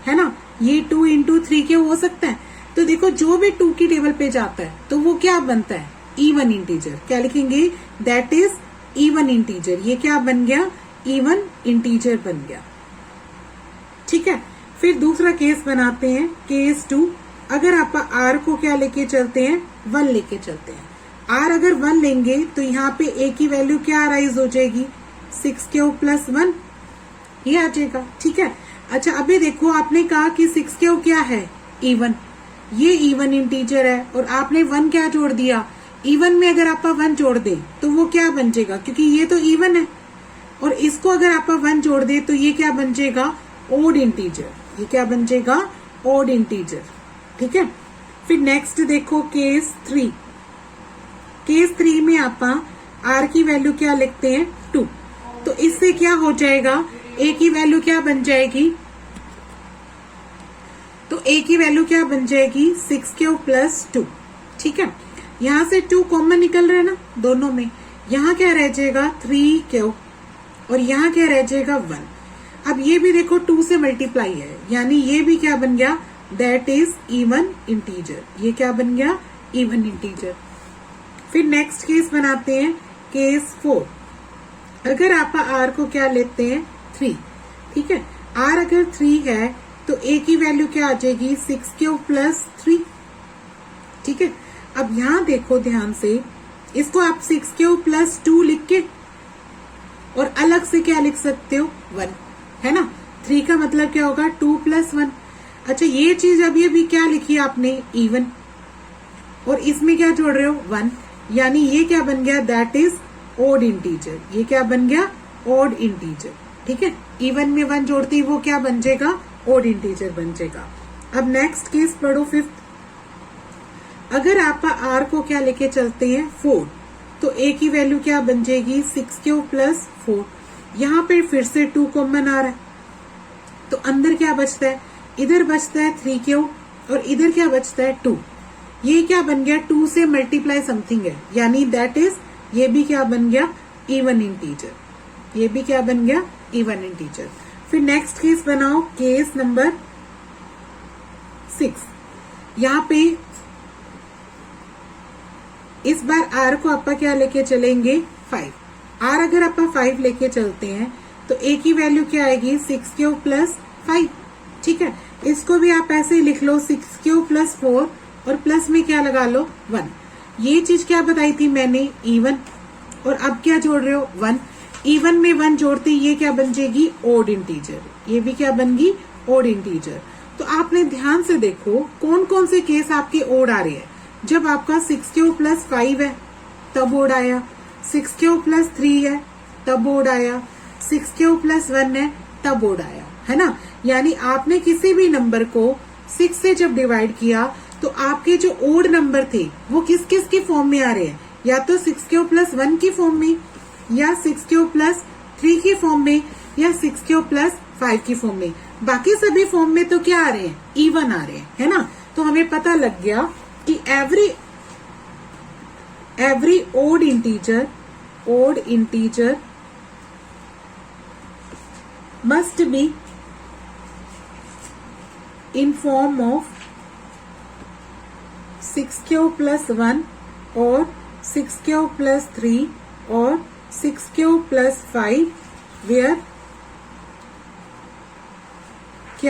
है ना, ये 2 इंटू 3 हो सकता है। तो देखो जो भी 2 की टेबल पे जाता है तो वो क्या बनता है इवन इंटीजर। क्या लिखेंगे, दैट इज इवन इंटीजर। ये क्या बन गया, इवन इंटीजर बन गया, ठीक है। फिर दूसरा केस बनाते हैं, केस 2। अगर आप आर को क्या लेके चलते हैं 1 लेके चलते हैं। आर अगर 1 लेंगे तो यहाँ पे ए की वैल्यू क्या राइज हो जाएगी 6 प्लस 1 ये आ जाएगा, ठीक है। अच्छा अभी देखो आपने कहा कि 6 क्या है इवन, ये इवन इंटीजर है और आपने 1 क्या जोड़ दिया, इवन में अगर आप 1 जोड़ दे तो वो क्या बन जाएगा, क्योंकि ये तो इवन है और इसको अगर आप 1 जोड़ दे तो ये क्या बन जाएगा ओड इंटीजर। ये क्या बन जाएगा ओड इंटीजर, ठीक है। फिर नेक्स्ट देखो केस 3। केस 3 में आप आर की वैल्यू क्या लिखते हैं 2, तो इससे क्या हो जाएगा ए की वैल्यू क्या बन जाएगी, तो ए की वैल्यू क्या बन जाएगी 6 प्लस 2, ठीक है। यहां से 2 कॉमन निकल रहा है ना दोनों में, यहां क्या रह जाएगा 3 और यहां क्या रह जाएगा 1। अब ये भी देखो 2 से मल्टीप्लाई है, यानी ये भी क्या बन गया दैट इज इवन इंटीजर। ये क्या बन गया इवन इंटीजर। फिर नेक्स्ट केस बनाते हैं, केस 4। अगर आप आर को क्या लेते हैं 3, ठीक है। आर अगर 3 है तो ए की वैल्यू क्या आ जाएगी 6 प्लस 3, ठीक है। अब यहां देखो ध्यान से, इसको आप 6 प्लस 2 लिख के और अलग से क्या लिख सकते हो 1, है ना। 3 का मतलब क्या होगा 2 प्लस 1। अच्छा ये चीज अभी क्या लिखी आपने इवन, और इसमें क्या जोड़ रहे हो 1, यानी ये क्या बन गया दैट इज ओड इंटीजर। ये क्या बन गया ओड इंटीजर, ठीक है। इवन में 1 जोड़ते ही वो क्या बन जाएगा ओड इंटीजर बन जाएगा। अब नेक्स्ट केस पढ़ो 5th। अगर आप आर को क्या लेके चलते हैं 4, तो ए की वैल्यू क्या बन जाएगी 6 प्लस 4। यहाँ पे फिर से 2 कॉमन आ रहा है, तो अंदर क्या बचता है, इधर बचता है 3 और इधर क्या बचता है 2। ये क्या बन गया 2 से मल्टीप्लाई समथिंग है, यानी दैट इज ये भी क्या बन गया इवन इंटीजर। ये भी क्या बन गया इवन इंटीजर। फिर नेक्स्ट केस बनाओ, केस नंबर 6। यहाँ पे इस बार आर को आप क्या लेके चलेंगे 5। आर अगर आप 5 लेके चलते हैं तो ए की वैल्यू क्या आएगी 6 प्लस 5, ठीक है। इसको भी आप ऐसे ही लिख लो 6 प्लस 4 और प्लस में क्या लगा लो 1। ये चीज क्या बताई थी मैंने इवन, और अब क्या जोड़ रहे हो 1। इवन में 1 जोड़ते ये क्या बन जाएगी ओड इंटीजर। ये भी क्या बन गई ओड इंटीजर। तो आपने ध्यान से देखो कौन कौन से केस आपके ओड आ रहे हैं। जब आपका 6 प्लस 5 है तब ओड आया, 6 प्लस 3 है तब ओड आया, 6 प्लस 1 है तब ओड आया, है ना। यानी आपने किसी भी नंबर को 6 से जब डिवाइड किया तो आपके जो ओड नंबर थे वो किस किस की फॉर्म में आ रहे हैं, या तो 6 प्लस 1 की फॉर्म में, या 6 प्लस 3 की फॉर्म में, या 6 प्लस 5 की फॉर्म में। बाकी सभी फॉर्म में तो क्या आ रहे हैं इवन आ रहे हैं, है ना। तो हमें पता लग गया कि every odd integer must be in form of 6 plus 1 or 6 plus 3 or 6 plus 5 where Q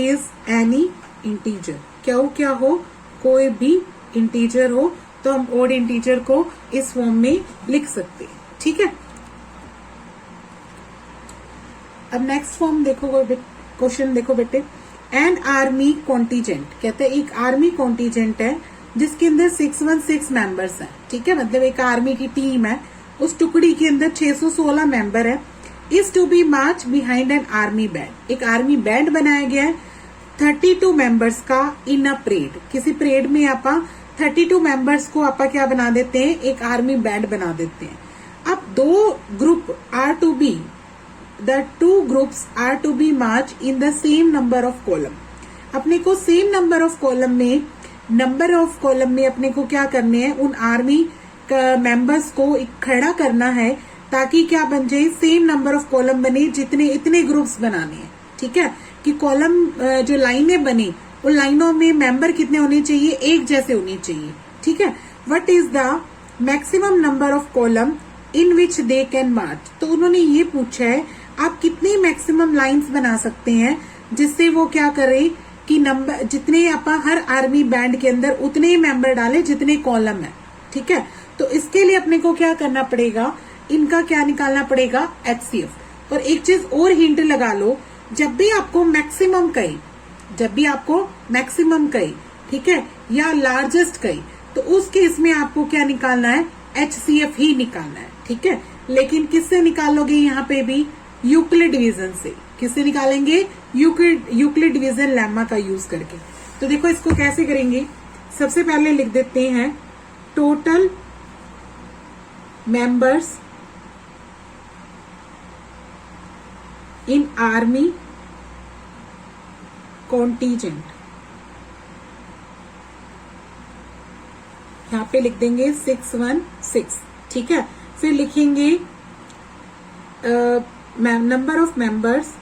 is any integer। Q क्या हो, कोई भी इंटीजर हो, तो हम ओड इंटीजर को इस फॉर्म में लिख सकते हैं, ठीक है। अब नेक्स्ट फॉर्म देखो, क्वेश्चन देखो बेटे। एन आर्मी कॉन्टीजेंट, कहते हैं एक आर्मी कॉन्टीजेंट है जिसके अंदर 616 मेंबर्स हैं, ठीक है। मतलब एक आर्मी की टीम है, उस टुकड़ी के अंदर 616 मेंबर है। Is to be march behind an army band. एक आर्मी बैंड बनाया गया है 32 मेंबर्स का इन अ परेड। किसी परेड में आप 32 मेंबर्स को आप क्या बना देते हैं, एक आर्मी बैंड बना देते हैं। अब दो group are to be, the two groups are to be march in the same number of column. अपने को सेम नंबर ऑफ कॉलम में अपने को क्या करने हैं, उन आर्मी मेंबर्स को खड़ा करना है ताकि क्या बन जाए, सेम नंबर ऑफ कॉलम बने, जितने इतने ग्रुप्स बनाने हैं। ठीक है, कि कॉलम जो लाइनें बने उन लाइनों में मेंबर कितने होने चाहिए, एक जैसे होने चाहिए। ठीक है, what is the maximum number of column in which they can march. तो उन्होंने ये पूछा है आप कितनी मैक्सिमम लाइंस बना सकते हैं जिससे वो क्या करे कि नंबर जितने आप हर आर्मी बैंड के अंदर उतने ही मेंबर डाले जितने कॉलम है। ठीक है, तो इसके लिए अपने को क्या करना पड़ेगा, इनका क्या निकालना पड़ेगा, HCF। और एक चीज और हिंट लगा लो, जब भी आपको मैक्सिमम कहे, ठीक है, या लार्जेस्ट कहे, तो उस केस में आपको क्या निकालना है, HCF ही निकालना है। ठीक है, लेकिन किससे निकालोगे, यहाँ पे भी यूक्लिड डिवीजन से। किससे निकालेंगे, यूक्लिड डिवीजन लेमा का यूज करके। तो देखो इसको कैसे करेंगे, सबसे पहले लिख देते हैं total members in army contingent. यहां पे लिख देंगे 616। ठीक है, फिर लिखेंगे number of members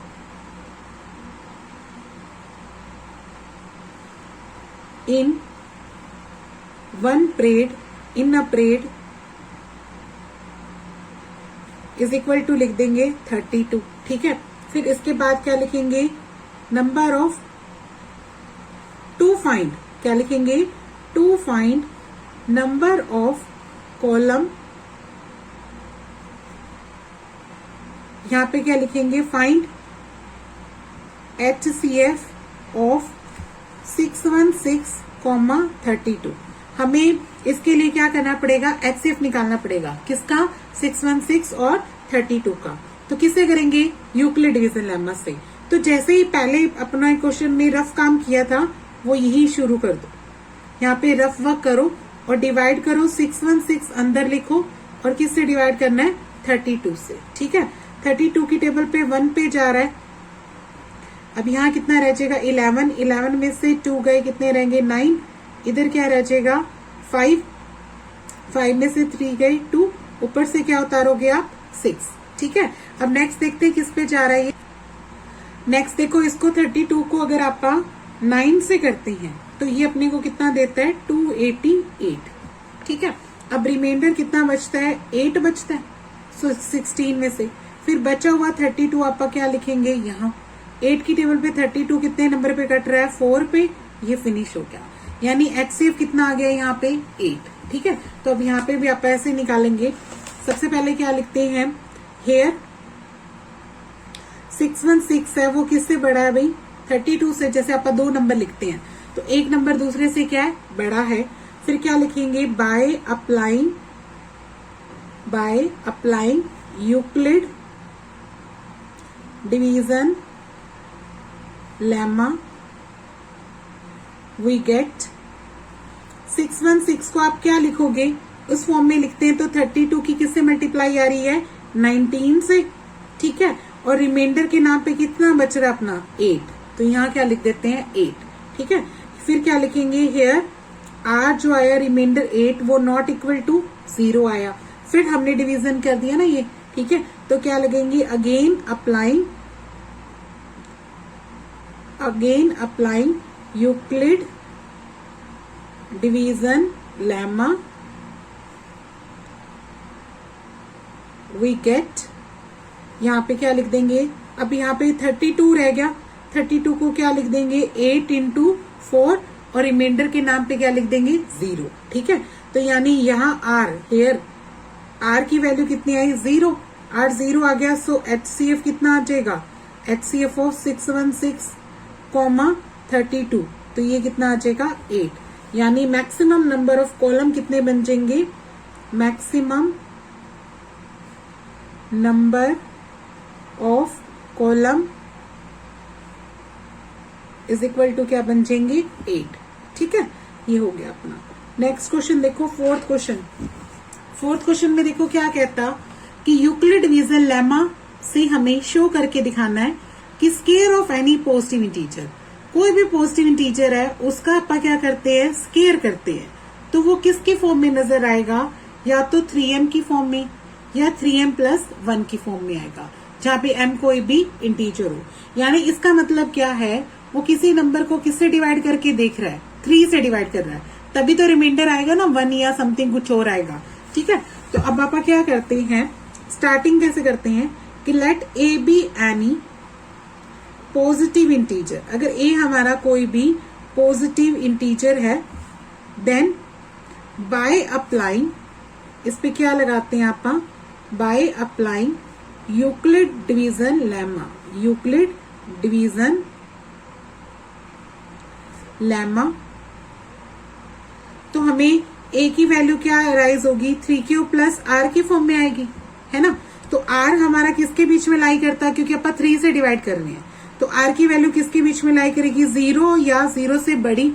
in one parade, in a parade is equal to लिख देंगे 32। ठीक है, फिर इसके बाद क्या लिखेंगे, नंबर ऑफ टू फाइंड, क्या लिखेंगे, to find number of column. यहां पे क्या लिखेंगे, फाइंड HCF ऑफ 616, 32। हमें इसके लिए क्या करना पड़ेगा, HCF निकालना पड़ेगा, किसका, 616 और 32 का। तो किससे करेंगे, यूक्लिड डिवीजन लेमा से। तो जैसे ही पहले अपना क्वेश्चन में रफ काम किया था वो यही शुरू कर दो, यहाँ पे रफ वर्क करो और डिवाइड करो, 616 अंदर लिखो और किससे डिवाइड करना है, 32 से। ठीक है, 32 की टेबल पे 1 पे जा रहा है। अब यहाँ कितना रह जाएगा, 11 में से 2 गए, कितने रहेंगे, 9। इधर क्या रह जाएगा, 5 में से 3 गए, 2, ऊपर से क्या उतारोगे आप, 6। ठीक है, अब नेक्स्ट देखते हैं किस पे जा रहा है ये। नेक्स्ट देखो, इसको 32 को अगर आप 9 से करते हैं तो ये अपने को कितना देता है, 288। ठीक है, अब रिमाइंडर कितना बचता है, 8 बचता है 16 में से। फिर बचा हुआ 32 आप क्या लिखेंगे, यहाँ 8 की टेबल पे 32 कितने नंबर पे कट रहा है, 4 पे। ये फिनिश हो गया, यानी HCF कितना आ गया यहाँ पे, 8। ठीक है, तो अब यहाँ पे भी आप ऐसे निकालेंगे। सबसे पहले क्या लिखते हैं, हेयर 616 है वो किससे बड़ा है भाई, 32 से। जैसे आप 2 नंबर लिखते हैं तो एक नंबर दूसरे से क्या है, बड़ा है। फिर क्या लिखेंगे, by applying Euclid division lemma we get 616 को आप क्या लिखोगे, उस फॉर्म में लिखते हैं तो 32 की किससे मल्टीप्लाई आ रही है, 19 से। ठीक है, और रिमाइंडर के नाम पे कितना बच रहा है अपना, 8। तो यहाँ क्या लिख देते हैं, 8। ठीक है, फिर क्या लिखेंगे, हेयर आर जो आया रिमाइंडर 8 वो नॉट इक्वल टू 0 आया। फिर हमने डिवीजन कर दिया ना ये। ठीक है, तो क्या लगेंगे, again applying Euclid division lemma we get, यहाँ पे क्या लिख देंगे, अब यहाँ पे 32 रह गया, 32 को क्या लिख देंगे, 8 इंटू 4 और रिमाइंडर के नाम पे क्या लिख देंगे, 0। ठीक है, तो यानी यहाँ आर, हेयर आर की वैल्यू कितनी आई, 0। आर 0 आ गया, सो HCF कितना आ जाएगा, HCF ऑफ 616, 32। तो ये कितना आ जाएगा, 8। यानी मैक्सिमम नंबर ऑफ कॉलम कितने बन जाएंगे, maximum number of column is equal to क्या बन जाएंगे, 8। ठीक है, ये हो गया अपना। नेक्स्ट क्वेश्चन देखो, फोर्थ क्वेश्चन में देखो क्या कहता कि यूक्लिड डिवीजन लेमा से हमें शो करके दिखाना है कि square of any positive integer, कोई भी पॉजिटिव इंटीजर है उसका आप क्या करते हैं, स्केयर करते हैं, तो वो किसके फॉर्म में नजर आएगा, या तो 3m की फॉर्म में या 3m+1 की फॉर्म में आएगा, जहां पे m कोई भी इंटीजर हो। यानी इसका मतलब क्या है, वो किसी नंबर को किससे डिवाइड करके देख रहा है, 3 से डिवाइड कर रहा है, तभी तो रिमाइंडर आएगा ना, 1 या समथिंग कुछ और आएगा। ठीक है, तो अब आप क्या करते हैं, स्टार्टिंग कैसे करते हैं कि let a B any positive integer, अगर ए हमारा कोई भी पॉजिटिव इंटीजर है, देन बाय अप्लाइंग, इस पे क्या लगाते हैं आप, by applying Euclid division lemma, Euclid division lemma, तो हमें a की वैल्यू क्या राइज होगी, 3q प्लस आर की फॉर्म में आएगी, है ना। तो r हमारा किसके बीच में लाई करता है, क्योंकि अपन 3 से डिवाइड कर रहे हैं, तो r की वैल्यू किसके बीच में लाई करेगी, 0 या 0 से बड़ी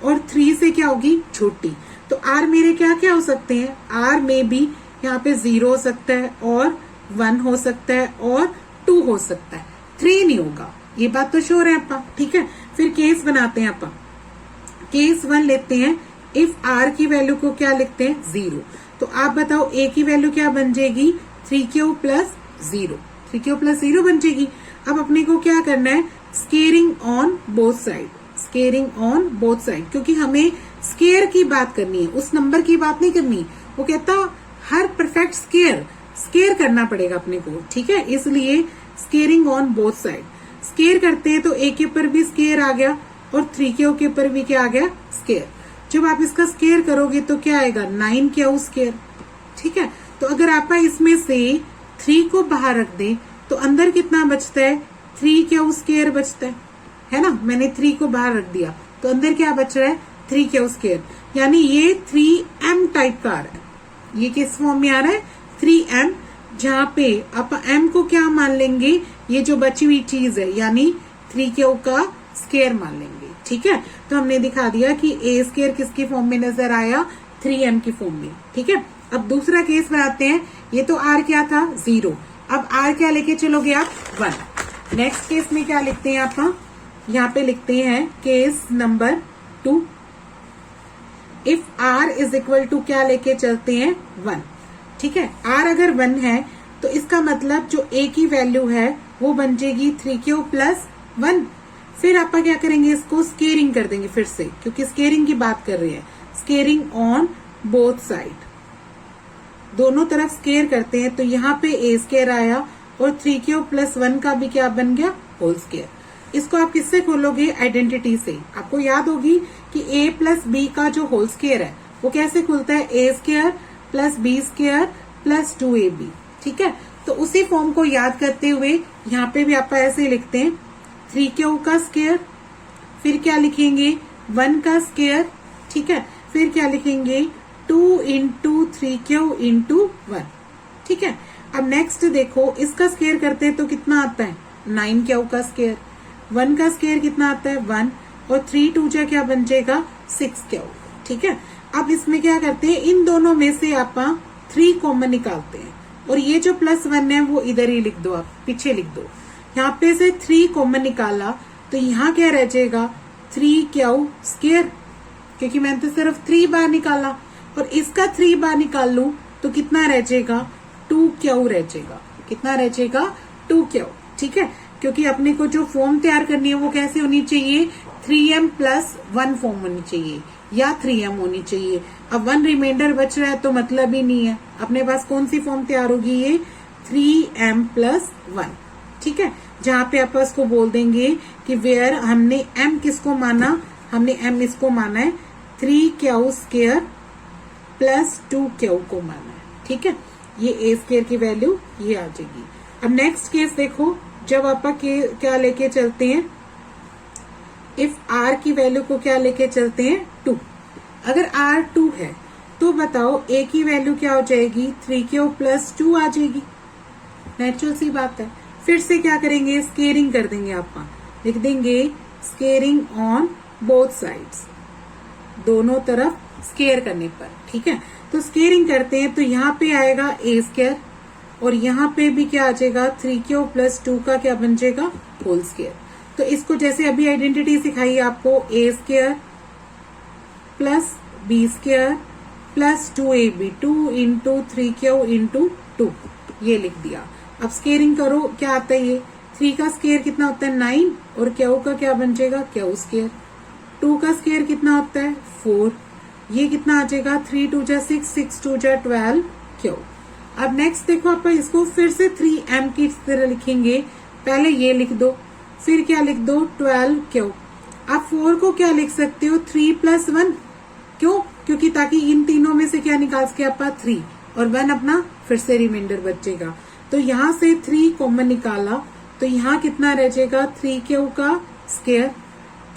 और 3 से क्या होगी, छोटी। तो r मेरे क्या क्या हो सकते हैं, r में भी यहाँ पे 0 हो सकता है और 1 हो सकता है और 2 हो सकता है, 3 नहीं होगा, ये बात तो श्योर है अपा। ठीक है, फिर केस बनाते हैं अपा, केस 1 लेते हैं, इफ r की वैल्यू को क्या लिखते हैं, 0, तो आप बताओ a की वैल्यू क्या बन जाएगी, 3q प्लस 0, 3q प्लस 0 बन जाएगी। अब अपने को क्या करना है, squaring on both side, squaring on both side, क्योंकि हमें स्केयर की बात करनी है, उस नंबर की बात नहीं करनी। वो कहता हर परफेक्ट स्केयर करना पड़ेगा अपने को। ठीक है, इसलिए squaring on both side, square करते हैं तो a के ऊपर भी स्केयर आ गया और 3q के ऊपर भी क्या आ गया, स्केयर। जब आप इसका स्केयर करोगे तो क्या आएगा, 9q स्केयर। ठीक है, तो अगर आप इसमें से 3 को बाहर रख दें तो अंदर कितना बचता है, 3q स्केयर बचता है ना। मैंने 3 को बाहर रख दिया तो अंदर क्या बच रहा है, 3q स्केयर, यानी ये 3m टाइप का आ रहा है। ये किस फॉर्म में आ रहा है, 3m, जहां पे आप m को क्या मान लेंगे, ये जो बची हुई चीज है, यानी 3q का स्केयर मान लेंगे। ठीक है, तो हमने दिखा दिया कि a स्केयर किसकी फॉर्म में नजर आया, 3m की फॉर्म में। ठीक है, अब दूसरा केस बनाते हैं, ये तो r क्या था, 0, अब r क्या लेके चलोगे आप, 1। नेक्स्ट केस में क्या लिखते हैं आप, यहाँ पे लिखते हैं case number 2, if r is equal to क्या लेके चलते हैं, 1। ठीक है, r अगर 1 है तो इसका मतलब जो a की वैल्यू है वो बन जाएगी 3q प्लस 1। फिर आप क्या करेंगे, इसको स्केयरिंग कर देंगे फिर से, क्योंकि स्केयरिंग की बात कर रहे हैं, स्केयरिंग ऑन बोथ साइड, दोनों तरफ स्केयर करते हैं, तो यहाँ पे a स्केयर आया और 3q प्लस 1 का भी क्या बन गया, होल स्केयर। इसको आप किससे खोलोगे, आइडेंटिटी से। आपको याद होगी कि a प्लस b का जो होल स्केयर है वो कैसे खुलता है, a square plus b square plus 2ab। ठीक है, तो उसी फॉर्म को याद करते हुए यहाँ पे भी आप ऐसे लिखते हैं, 3q का स्केयर, फिर क्या लिखेंगे, 1 का स्केयर। ठीक है, फिर क्या लिखेंगे, 2 इंटू 3q इंटू 1। ठीक है, अब नेक्स्ट देखो, इसका स्केयर करते हैं तो कितना आता है, 9q का स्केयर, 1 का स्केयर कितना आता है, 1, और 3 2 जा क्या बन जाएगा, 6q। ठीक है, अब इसमें क्या करते हैं, इन दोनों में से आप 3 कॉमन निकालते हैं, और ये जो +1 है वो इधर ही लिख दो, आप पीछे लिख दो। यहाँ पे से 3 कॉमन निकाला तो यहाँ क्या रह जाएगा, 3q स्केयर, क्योंकि मैंने तो सिर्फ 3 बार निकाला, और इसका 3 बार निकाल लूं तो कितना रह जाएगा, 2q रह जाएगा। कितना रह जाएगा, 2q। ठीक है, क्योंकि अपने को जो फॉर्म तैयार करनी है वो कैसे होनी चाहिए, 3m प्लस 1 फॉर्म होनी चाहिए, या 3m होनी चाहिए। अब 1 रिमाइंडर बच रहा है तो मतलब ही नहीं है, अपने पास कौन सी फॉर्म तैयार होगी, ये 3m प्लस 1। ठीक है, जहां पे आप इसको बोल देंगे कि वेयर हमने m किसको माना, हमने m इसको माना है, 3q स्केयर प्लस 2q को माना है। ठीक है, ये a स्केयर की वैल्यू ये आ जाएगी। अब नेक्स्ट केस देखो, जब आप क्या लेके चलते हैं, इफ r की वैल्यू को क्या लेके चलते हैं, 2। अगर r 2 है तो बताओ a की वैल्यू क्या हो जाएगी, 3q प्लस 2 आ जाएगी, नेचुरल सी बात है। फिर से क्या करेंगे, स्केयरिंग कर देंगे, आप लिख देंगे स्केयरिंग ऑन बोथ साइड्स, दोनों तरफ स्केयर करने पर, ठीक है। तो स्केयरिंग करते हैं तो यहाँ पे आएगा ए स्केयर और यहाँ पे भी क्या आ जाएगा 3q प्लस 2 का क्या बन जाएगा होल स्केयर। तो इसको जैसे अभी आइडेंटिटी सिखाई आपको, a square plus b square plus 2ab 2 into 3q into 2, ये लिख दिया। अब स्केयरिंग करो, क्या आता है ये 3 का स्केयर कितना होता है 9 और क्यू का क्या बन जाएगा क्यू स्केयर। 2 का स्केयर कितना होता है 4, ये कितना आ जाएगा 3 2 जा 6 6 2 जा 12 क्यू। अब नेक्स्ट देखो आप इसको फिर से 3m की तरह लिखेंगे, पहले ये लिख दो फिर क्या लिख दो 12 क्यू। आप 4 को क्या लिख सकते हो 3 प्लस 1, क्यों, क्योंकि ताकि इन तीनों में से क्या निकाल सके आप 3 और 1 अपना फिर से रिमाइंडर बचेगा। तो यहाँ से 3 कॉमन निकाला तो यहाँ कितना रह जाएगा 3q का स्केयर,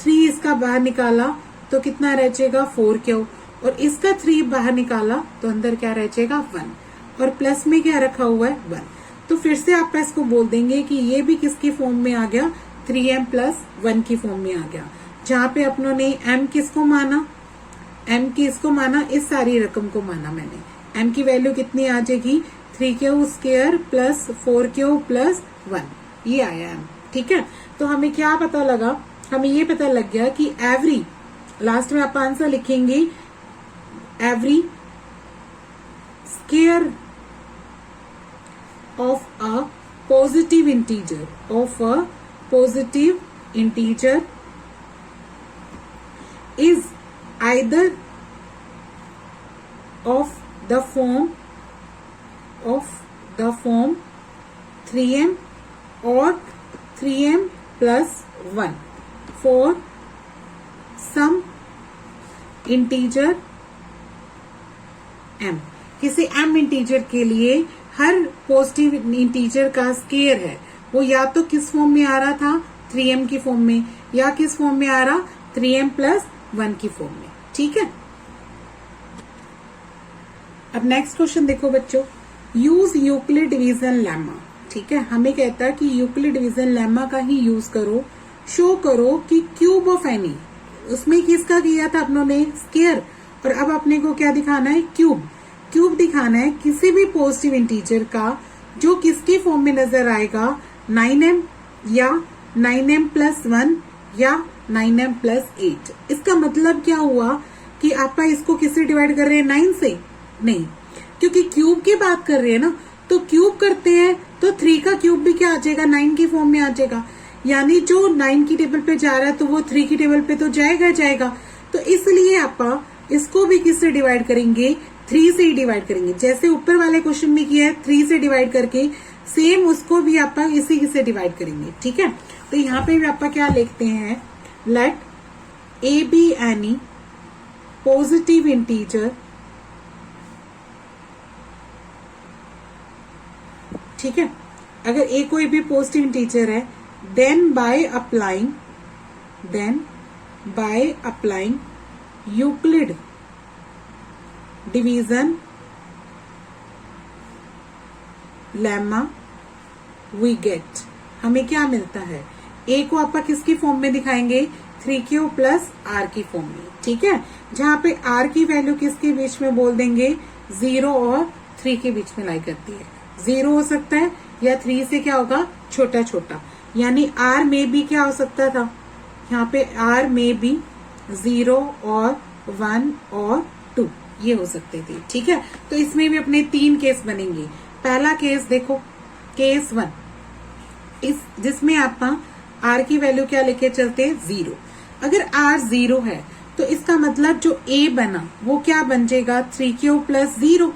3 इसका बाहर निकाला तो कितना रह जाएगा 4q और इसका 3 बाहर निकाला तो अंदर क्या रह जाएगा 1 और प्लस में क्या रखा हुआ है 1। तो फिर से आप इसको बोल देंगे कि ये भी किसकी फॉर्म में आ गया 3m प्लस 1 की फॉर्म में आ गया, जहाँ पे अपनों ने m किसको माना, m किसको माना, इस सारी रकम को माना मैंने। m की वैल्यू कितनी आ जाएगी 3q square plus 4q plus 1, ये आया m, ठीक है। तो हमें क्या पता लगा, हमें ये पता लग गया कि एवरी, लास्ट में आप आंसर लिखेंगे every square of a positive integer is either of the form 3m or 3m plus 1 for some integer m। किसी m इंटीजर के लिए हर पॉजिटिव इंटीजर का स्केयर है वो या तो किस फॉर्म में आ रहा था 3m की फॉर्म में या किस फॉर्म में आ रहा 3m प्लस 1 की फॉर्म में, ठीक है। अब नेक्स्ट क्वेश्चन देखो बच्चों, यूज यूक्लिड डिवीजन लेमा, ठीक है। हमें कहता है कि यूक्लिड डिवीजन लेमा का ही यूज करो, शो करो कि क्यूब ऑफ एनी, उसमें किसका किया था अपनों ने स्केयर और अब अपने को क्या दिखाना है क्यूब दिखाना है किसी भी पॉजिटिव इंटीजर का जो किसकी फॉर्म में नजर आएगा 9m या 9m प्लस 1 या 9m प्लस 8। इसका मतलब क्या हुआ कि आप इसको किससे डिवाइड कर रहे हैं 9 से नहीं, क्योंकि क्यूब की बात कर रहे हैं ना, तो क्यूब करते हैं तो 3 का क्यूब भी क्या आ जाएगा 9 की फॉर्म में आ जाएगा, यानी जो 9 की टेबल पे जा रहा है तो वो 3 की टेबल पे तो जाएगा। तो इसलिए आप इसको भी किससे डिवाइड करेंगे 3 से ही डिवाइड करेंगे, जैसे ऊपर वाले क्वेश्चन में किया है 3 से डिवाइड करके, सेम उसको भी आप इसी से डिवाइड करेंगे, ठीक है। तो यहाँ पे भी आप क्या लिखते हैं, let a B any positive integer, ठीक है। अगर ए कोई भी पॉजिटिव इंटीजर है then by applying Euclid division lemma we get, हमें क्या मिलता है, ए को आप किसकी फॉर्म में दिखाएंगे 3q प्लस r की फॉर्म में, ठीक है। जहां पे r की वैल्यू किसके बीच में बोल देंगे 0 और 3 के बीच में लाई करती है, 0 हो सकता है या 3 से क्या होगा छोटा, यानी r में भी क्या हो सकता था, यहाँ पे r में भी 0 और 1 और 2 ये हो सकते थे, ठीक है। तो इसमें भी अपने 3 केस बनेंगे। पहला केस देखो, केस 1, इस जिसमें आप r की वैल्यू क्या लेके चलते हैं 0। अगर r 0 है तो इसका मतलब जो a बना वो क्या बन जाएगा 3q प्लस 0,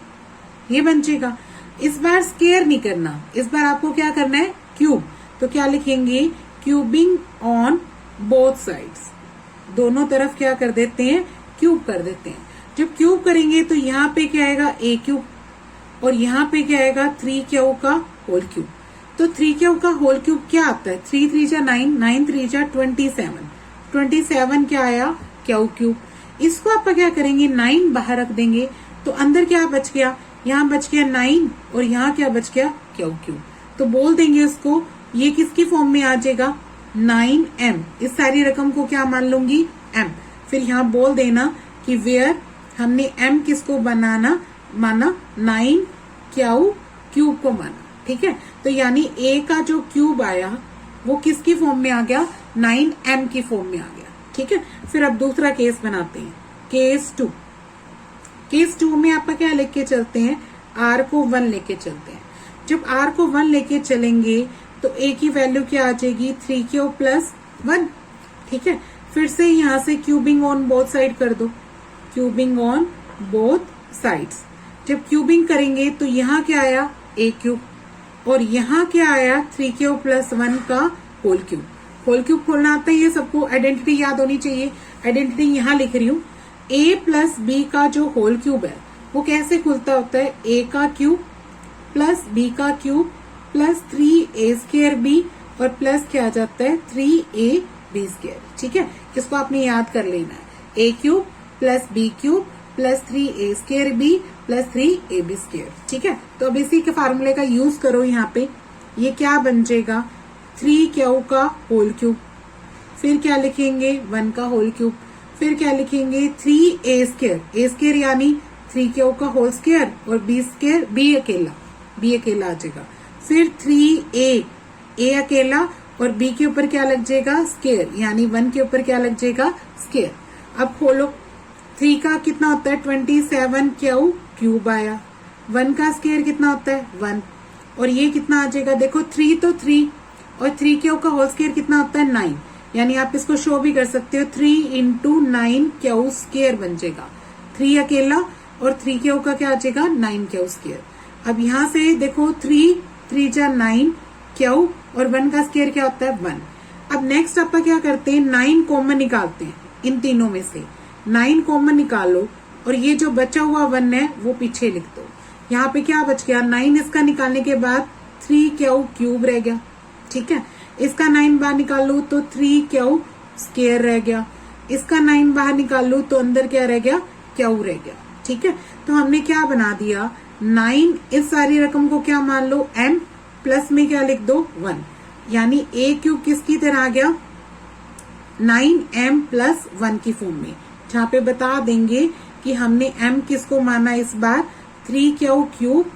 ये बन जाएगा। इस बार स्केयर नहीं करना, इस बार आपको क्या करना है क्यूब, तो क्या लिखेंगे क्यूबिंग ऑन बोथ साइड्स, दोनों तरफ क्या कर देते हैं क्यूब कर देते हैं। जब क्यूब करेंगे तो यहाँ पे क्या आएगा a क्यूब और यहाँ पे क्या आएगा 3q का होल क्यूब। तो 3q का होल क्यूब क्या आता है 3 3 जा 9, 9 3 जा 27 क्या आया क्यू क्यूब। इसको आप क्या करेंगे 9 बाहर रख देंगे तो अंदर क्या बच गया, यहाँ बच गया 9 और यहाँ क्या बच गया क्यू क्यूब। तो बोल देंगे उसको ये किसकी फॉर्म में आ जाएगा 9m, इस सारी रकम को क्या मान लूंगी m। फिर यहाँ बोल देना कि वेयर हमने m किसको माना 9 क्यूब को माना, ठीक है। तो यानी a का जो क्यूब आया वो किसकी फॉर्म में आ गया, 9m की फॉर्म में आ गया, ठीक है। फिर अब दूसरा केस बनाते हैं, केस 2। केस 2 में आप क्या लेके चलते हैं, r को 1 लेके चलते हैं। जब r को 1 लेके चलेंगे तो a की वैल्यू क्या आ जाएगी, 3 प्लस 1, ठीक है। फिर से यहां से क्यूबिंग ऑन बोथ साइड कर दो, क्यूबिंग ऑन बोथ साइड्स। जब क्यूबिंग करेंगे तो यहाँ क्या आया, a क्यूब, और यहाँ क्या आया, 3 प्लस 1 का होल क्यूब। होल क्यूब खोलना आता है, ये सबको आइडेंटिटी याद होनी चाहिए। आइडेंटिटी यहाँ लिख रही हूँ, a प्लस b का जो होल क्यूब है वो कैसे खुलता होता है, a का क्यूब प्लस b का क्यूब प्लस 3a² b और प्लस क्या आ जाता है 3ab², ठीक है। किसको आपने याद कर लेना है, a cube plus b cube plus 3a² plus 3ab², ठीक है। तो अब इसी के फार्मूले का यूज करो यहाँ पे, ये क्या बन जाएगा, 3 का होल क्यूब, फिर क्या लिखेंगे 1 का होल क्यूब, फिर क्या लिखेंगे 3a² यानी 3 का होल स्क्वायर और b अकेला आ जाएगा, फिर 3a अकेला और b के ऊपर क्या लग जाएगा स्क्वायर, यानी 1 के ऊपर क्या लग जाएगा स्क्वायर। अब खोलो, 3 का कितना होता है 27 क्यूब आया, 1 का स्क्वायर कितना होता है 1, और ये कितना आ जाएगा, देखो 3 तो 3 और 3 का होल स्क्वायर कितना होता है 9, यानी आप इसको शो भी कर सकते हो, 3 इंटू 9 बन जाएगा, 3 अकेला और 3 का क्या आ जाएगा 9 अब यहाँ से देखो 3 जा 9 और 1 का स्क्वायर क्या होता है 1। अब नेक्स्ट आप क्या करते हैं, 9 कॉमन निकालते हैं, इन तीनों में से 9 कॉमन निकालो और ये जो बचा हुआ 1 है वो पीछे लिख दो। यहाँ पे क्या बच गया 9, इसका निकालने के बाद 3 क्यूब रह गया, ठीक है। इसका 9 बाहर निकाल लो तो 3 स्क्वायर रह गया, इसका 9 बाहर निकाल लो तो अंदर क्या रह गया क्यू रह गया, ठीक है। तो हमने क्या बना दिया 9, इस सारी रकम को क्या मान लो m प्लस में क्या लिख दो 1, यानी a क्यूब किसकी तरह आ गया 9m प्लस 1 की फॉर्म में, जहाँ पे बता देंगे कि हमने m किसको माना इस बार 3 क्यूब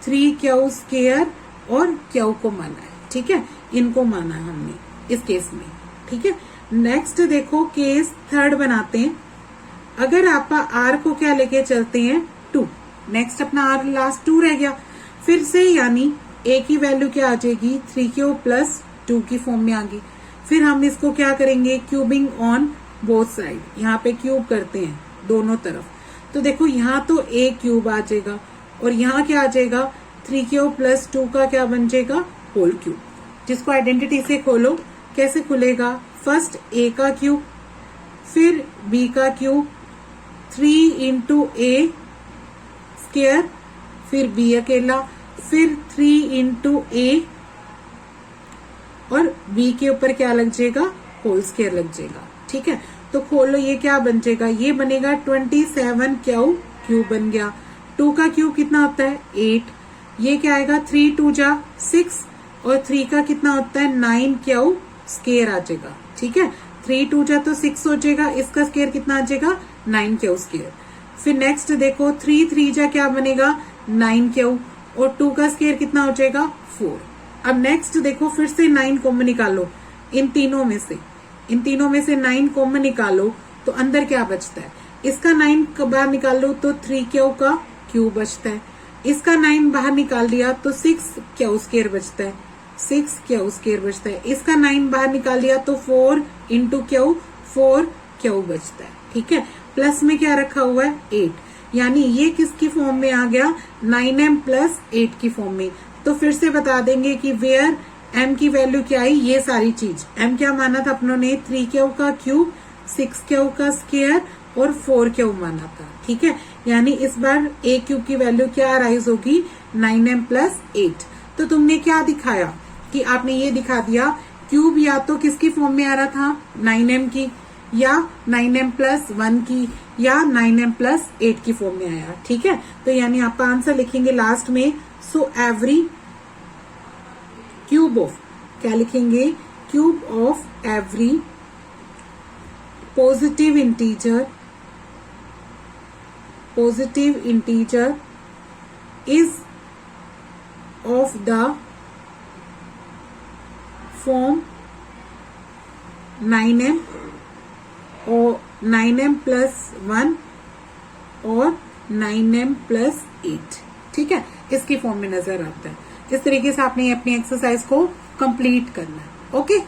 3 स्क्वायर और q को माना है, ठीक है। इनको माना है हमने इस केस में, ठीक है। नेक्स्ट देखो केस 3 बनाते हैं। अगर आप r को क्या लेके चलते हैं 2, नेक्स्ट अपना r लास्ट 2 रह गया, फिर से यानी a की वैल्यू क्या आ जाएगी 3 प्लस 2 की फॉर्म में आ गई। फिर हम इसको क्या करेंगे क्यूबिंग ऑन बोथ साइड, यहाँ पे क्यूब करते हैं दोनों तरफ, तो देखो यहाँ तो a क्यूब आ जाएगा और यहाँ क्या आ जाएगा 3 प्लस 2 का क्या बन जाएगा होल क्यूब, जिसको आइडेंटिटी से खोलो। कैसे खुलेगा, फर्स्ट a का क्यूब, फिर b का क्यूब, 3 इंटू a स्क्वायर, फिर b अकेला, फिर 3 इंटू a और b के ऊपर क्या लग जाएगा होल स्क्वायर लग जाएगा, ठीक है। तो खोलो, ये क्या बन जाएगा, ये बनेगा 27 क्यूब बन गया। 2 का क्यूब कितना होता है 8, ये क्या आएगा 3 2 जा 6 और 3 का कितना होता है 9 स्क्वायर आ जाएगा, ठीक है। 3 2 जा तो 6 हो जाएगा, इसका स्क्वायर कितना आ जाएगा 9 स्क्वायर। फिर नेक्स्ट देखो 3 3 जा क्या बनेगा 9 और 2 का स्क्वायर कितना हो जाएगा 4। अब नेक्स्ट देखो फिर से 9 कॉमन निकालो, इन तीनों में से 9 कॉमन निकालो तो अंदर क्या बचता है, इसका 9 बाहर निकाल लो तो 3 का क्यूब बचता है, इसका 9 बाहर निकाल दिया तो 6 स्क्वायर बचता है, 6 स्क्वायर बचता है, इसका 9 बाहर निकाल दिया तो 4 इंटू 4 बचता है, ठीक है। प्लस में क्या रखा हुआ है 8, यानी ये किसकी फॉर्म में आ गया 9m प्लस 8 की फॉर्म में। तो फिर से बता देंगे कि वेयर m की वैल्यू क्या आई, ये सारी चीज m क्या माना था अपनों ने 3 का क्यूब, 6 का स्क्वायर और 4 माना था, ठीक है। यानी इस बार a क्यूब की वैल्यू क्या राइज होगी 9m प्लस 8। तो तुमने क्या दिखाया कि आपने ये दिखा दिया क्यूब या तो किसकी फॉर्म में आ रहा था 9m की, या 9m प्लस 1 की, या 9m प्लस 8 की फॉर्म में आया, ठीक है। तो यानी आप आंसर लिखेंगे लास्ट में, सो एवरी क्यूब ऑफ, क्या लिखेंगे cube of every positive integer positive integer is of the form 9m और 9m plus 1 और 9m plus 8। ठीक है, इसकी फॉर्म में नजर आता है। इस तरीके से आपने अपनी एक्सरसाइज को कंप्लीट करना है। ओके।